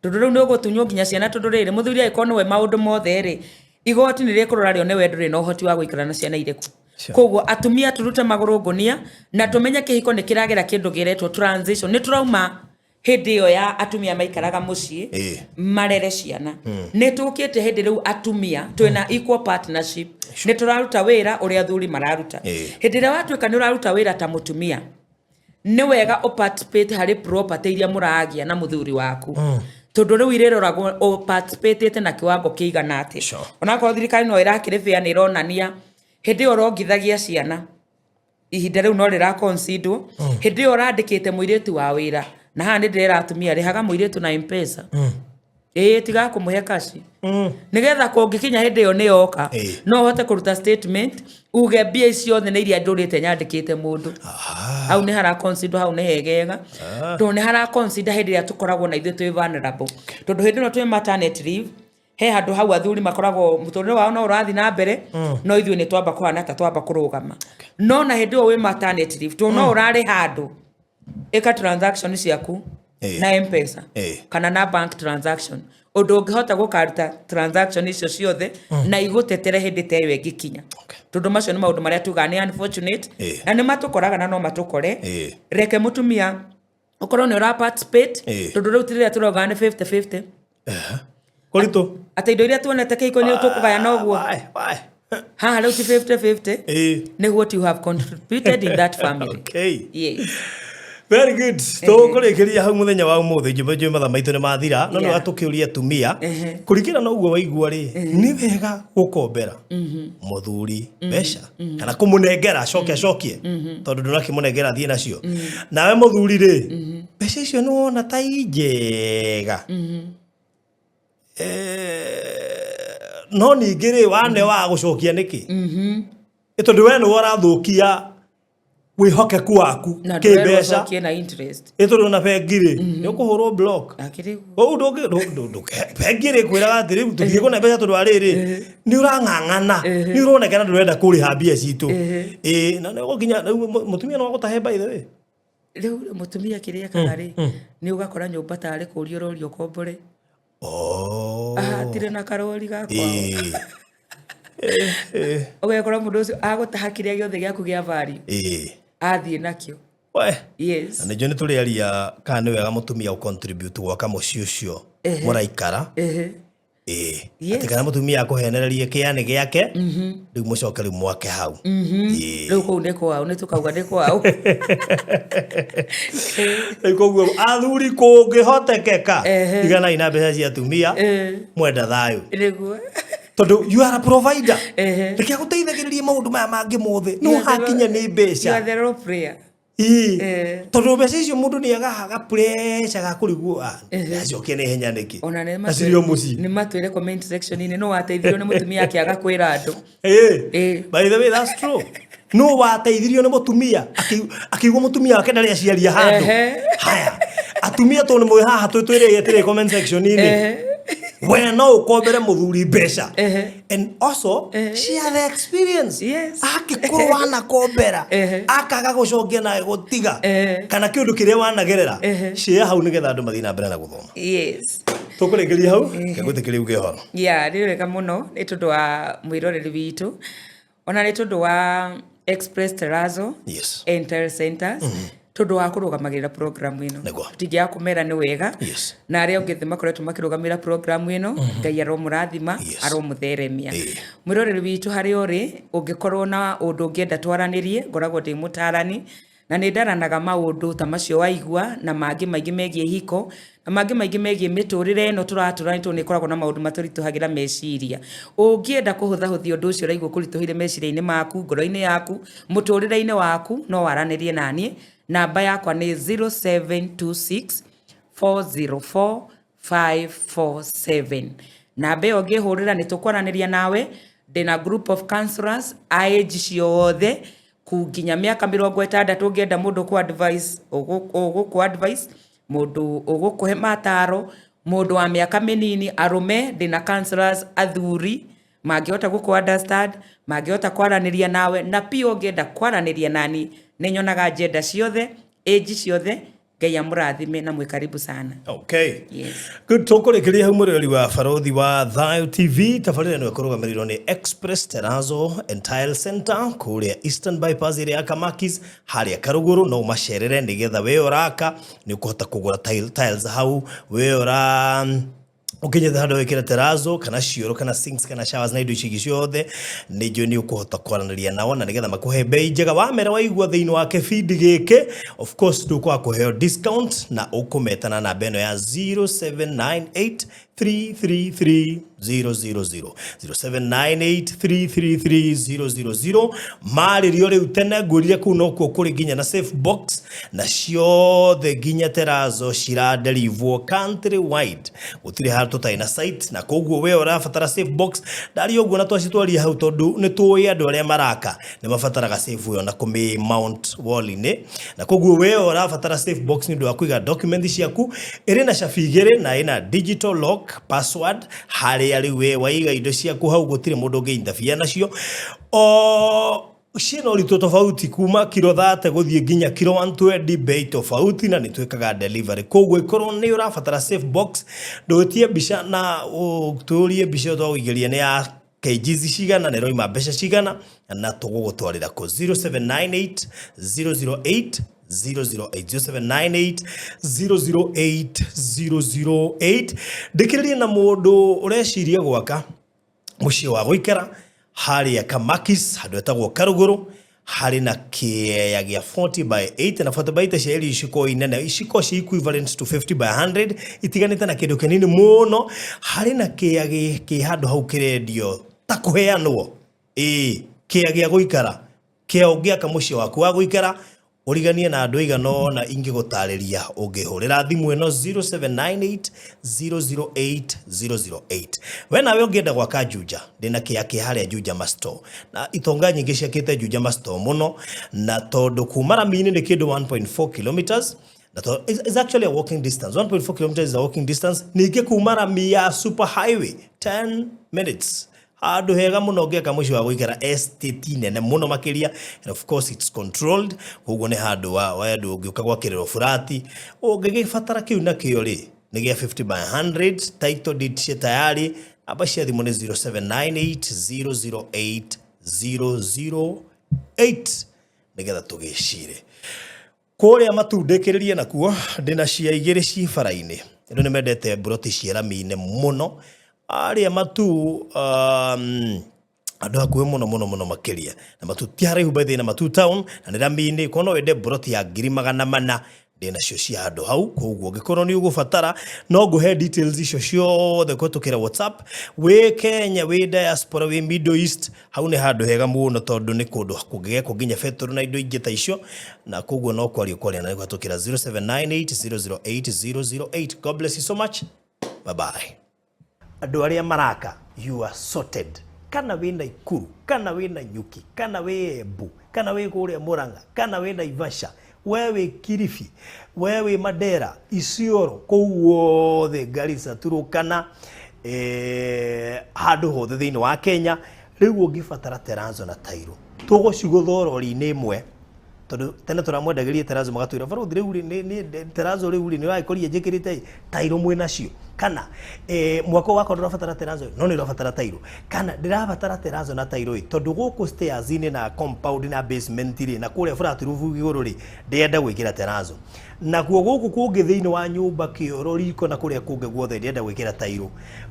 tondu riu ni ugutunywo nginya ciana tondu riri muthuri aikono we maundu mothe ri igoti ni rikurora rio ni we nduri no hoti wa guikara na ciana iriku koguo atumia turute maguru ngunia na tumenye kihiko ni kiragera kindu giretwo transition ni turauma hindi yo ya atumia maikaraga mucii marere ciana ni tukite hindi riu atumia twina equal partnership ni turaruta wira uria athuri mararuta hindi ria watuika ni uraruta wira ta mutumia ni wega o participate hari property iria muragia na muthuri waku tondu riu iriroragwo o participate na kiwango kiigana ati ona ko thirikari no irakire fia ni ironania hindi urongithagia ciana ihinda riu no rira consider hindi urandikite muiritu wa wira na haha ni ndira atumia rihaga muiritu na M-Pesa tiga kumuhe kaci nigetha kungikinya hindi yo ni yoka no hote kuruta statement uge mbia icio the ni iria ndurite nyandikite mundu au ni hara consider hau ni hegega to ni hara consider hindi ya tukoragwo na ithu twi vulnerable tondu hindi no twi maternity leave he handu hau athuri makoragwo muturire wao no urathi na mbere no ithu ni twamba kuhana ta twamba kurugama no na hindi we maternity leave to no urari handu eka transaction ciaku na M-Pesa kana na bank transaction undu ungihota gukaruta transaction icio ciothe na igutetere hindi te yo igikinya tondu macio ni maundu maria tuga ni unfortunate na ni matukoraga na no matukore reke mutumia ukorwo ni ura participate tondu riu tirira turoga ni 50-50 kurito ata indo iria tuonete kiko ni tukugaya na uguo ha riu ti 50-50 ni what you have contributed in that family yes very good to kurikiria hau muthenya wa umuthi jumbe matha maitu ni mathira no no atukiuria tumia kurikira no uguo waigua ri ni wega gukombera muthuri besha kana kumunengera cokie tondu ndurakimunengera thie nacio nawe muthuri ri besha icio ni wona ta injega no ningĩ rĩ wane wa gũcokia nĩkĩ tondu we nĩ warathukia wihokeku waku kibeca na interest itoro na pengire ni ukuhurwo block o ndo pengire kwira atiri tuthie kuna mbeca tondu ariri ni urang'ang'ana ni uronekana ndurenda kuriha mbia citu na ni gukinya mutumia no gutahe by the way riu mutumia kiria kagari ni ugakora nyumba tare kurio rorio kombore tire na karori gakwa ugekora mundu ucio agutaha kiria giothe giaku gia value athie nakio yes na njo ni tuli aria kana ni wega mutumia ucontribute gwaka muci ucio muraikara ati kana mutumia akuhenererie kiani giake riu mucoke riu mwake hau riu kou ni kwao ni tukauga ni kwao koguo athuri kungihotekeka igana ina mbeca cia atumia mwenda thayu niguo tondu you are a provider reke guteithagiririe maundu maya mangi mothe no hakinya ni mbeca you are the role player tondu mbeca icio mundu ni agaga pressure ga kurigua acoke ni henya niki acirio muci ni matwire comment section ni no wateithirio ni mutumia akiaga kwira andu by the way that's true no wateithirio ni mutumia akiugwo mutumia wake ndari aciaria handu haya atumia tondu mwe haha twitwire yetire comment section ni when no ukombere muthuri mbeca and also share the experience akikorwo wana kombera akaga gucokia na gutiga kana kiundu kiria wanagerera share hau nigetha andu mathina mbere na guthoma tukuregeria hau ngegutikiria uge horo rireka muno ni tondu wa mwiroreri witu ona ni tondu wa Express Terrazzo Entire Centers tondu wa kurugamagirira program ino tigia kumera ni wega na aria ungithi makoretwo makirugamira program ino ngai aromurathima aromutheremia mwiroreri witu hari uri ungikorwo na undu ungienda twaranirie ngoragwo ndi mutarani na ni ndaranaga maundu ta macio waigua na mangi maingi megie hiko na mangi maingi megie miturire ino turaturani ni koragwo na maundu maturituhagira meciria ungienda kuhuthahuthia undu ucio raigwo kurituhire meciria-ini maku ngoro-ini yaku muturire-ini waku no waranirie nanie namba yakwa ni 0726 404 547 namba iyo ngihurira ni tukwaraniria nawe ndina group of counselors age ciothe kunginya miaka 60 ungienda mundu ku advice uguku advice mundu ugukuhe mataro mundu wa miaka minini arume ndina counselors athuri mangihota guku understand mangihota kwaraniria nawe na pia ungienda kwaraniria nani ninyonaga agenda ciothe age ciothe ngai amurathime na mwikaribu sana good tukurekeria hau murori wa barothi wa Thayo TV tabarira no kurugamiriro ni Express Terrazzo Entire Center kuria Eastern Bypass area Kamakis haria Karuguru no macerere nigetha we uraka ni ukuhota kugura tiles hau we ura ukinyetha handu wikira terrazzo kana cioro kana sinks kana showers na indo ici ciothe ni jo ni ukuhota kwaraniria nao na nigetha makuhe bei njega wamera waigua thiini wa kebindi giki of course ndukwa kuheo discount na ukumetana na beno ya 0798 333 000 0798333000 maririo riu tene ngurire ku no ku kuri ginya na safe box na ciothe ginya terrazzo ciraderivwo country wide gutire ha tutai na site na koguo we urabatara safe box ndari oguo na twacitwaria hau tondu ni tuwi andu aria maraka ni mabataraga safe yo na kumi mount wall ine na koguo we urabatara safe box ni ndu akuiga document ciaku iri na chabigire na ina digital lock password hari ari we waiga indo ciaku hau gutire mundu ngeinterfere nacio cina ũritũ tofauti kuma kilo 30 guthie nginya kilo 120 bei tofauti na nitwekaga delivery koguo ikorwo ni urabatara safe box ndotie mbica na turie mbica twagigeria ni ya kgs cigana ne roima mbeca cigana na tugugutwarira ko 0798 008 008 008 ndikiririe na mundu ureciria gwaka muciĩ wa guikara haria Kamakis handu etagwo Karuguru hari na kĩea gĩa 40 by 8 na 40 by 8 ciari iciko inene iciko ci equivalent to 50 by 100 itiganite na kindu kinini muno hari na kĩea gĩ handu hau kirendio ta kuheanwo kĩea gĩa guikara kĩea ũngĩaka muciĩ waku wa guikara uriganie na andu igano na ingigutariria ungihurira thimu eno 0798008008 we nawe ungienda gwaka Juja ndina kiake haria Juja Masto na itonga nyingi ciakite Juja Masto muno na tondu kuma Ramini ni kindu 1.4 kilometers. It's actually a walking distance. 1.4 kilometers is a walking distance. Nike kuma Ramia super highway 10 minutes. Hadu hega muno ngeka mushi wa guikara estate nene muno makiria, and of course it's controlled. Hugo ne hadu wa yadu ugiuka gwa kirero furati ugigifatara kiu na kio ri nigia 50 by 100 title deed cia tayari abacia thimu ni 0798008008 nigetha tugicire kuria matundikiririe nakuo ndina cia igiri ci faraini ndu ni mendete broti cia Ramine muno aria matu andu hakuhe muno makiria na matu tiare hubethe na matu town na ni Ramine kono wende broti ya 400 ndina cio cia handu hau koguo gikorwo ni ugubatara no nguhe details icio ciothe kwetukira WhatsApp we Kenya we diaspora we Middle East hau ni handu hega muno tondu ni kundu kungigeko nginya fetur na indo ingi ta icio na koguo no kwaria na kwetukira 0798008008. God bless you so much. Bye bye. Andu aria maraka you are sorted. Kana we na Ikuru, kana we na Nyuki, kana we Embu, kana we kuria Muranga, kana we na Ivasha, wewe Kilifi, wewe Madera, Isiolo, kuwothe Garissa, Turukana, handu hothe thiini wa Kenya, riu ungibatara Teranzo na Tairo. Tuguciguthoro ri ni imwe. Tondu tene turamwendagirie Teranzo magatwira baruthi riu ni Teranzo riu ni waikoria njikirite Tairo mwe nacio. Kana mwako wako ndirabatara Teranzo no ni ndirabatara Tairo kana ndirabatara Teranzo na Tairo tondu guku stairs ni na compound na basement ri na kuria flat roof iguru ri ndienda gwikira Teranzo na kuo guku kungi thiini wa nyumba kioro riko na kuria kungi guothe ndienda gwikira Tairo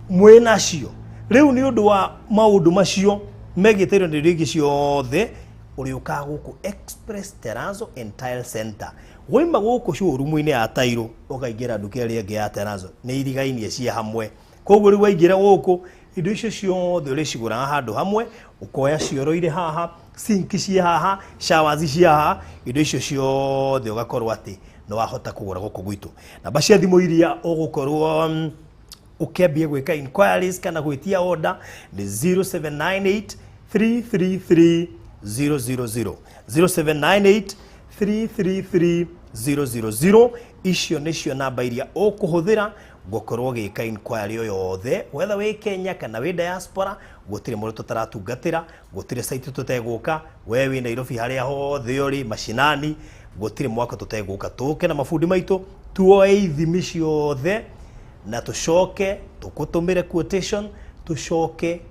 mwe nacio riu ni undu wa maundu macio megiteiro ni rigi ciothe uriuka guku Express Teranzo and Tile Center Wimba guku showroom-ini ya Tairo ukaingira nduka ria ngi ya Teranzo ni irigainie cia hamwe koguo ri waingira guku indo icio ciothe uri cigura handu hamwe ukoya cioro ire haha sink cia haha showers cia haha indo icio ciothe ugakorwo ati no wahota kugura guku gwitu namba cia thimu iria ugukorwo ukiambia gwika inquiries kana gwitia order ni 0798333000 0798333000 icio nicio namba iria ukuhuthira gukorwo gika inquiry yothe whether we Kenya kana we diaspora gutire muri tutaratungatira gutire site tuteguka wewe Nairobi haria hothe uri mashinani gutire mwaka tuteguka tuke na mafundi maitu tuoe ithimi ciothe na tucoke tukutumire quotation tucoke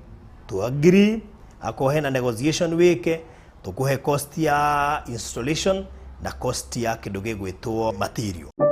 tu agree akohe na negotiation wike tukuhe cost ya installation na cost ya kindu gigwitwo material.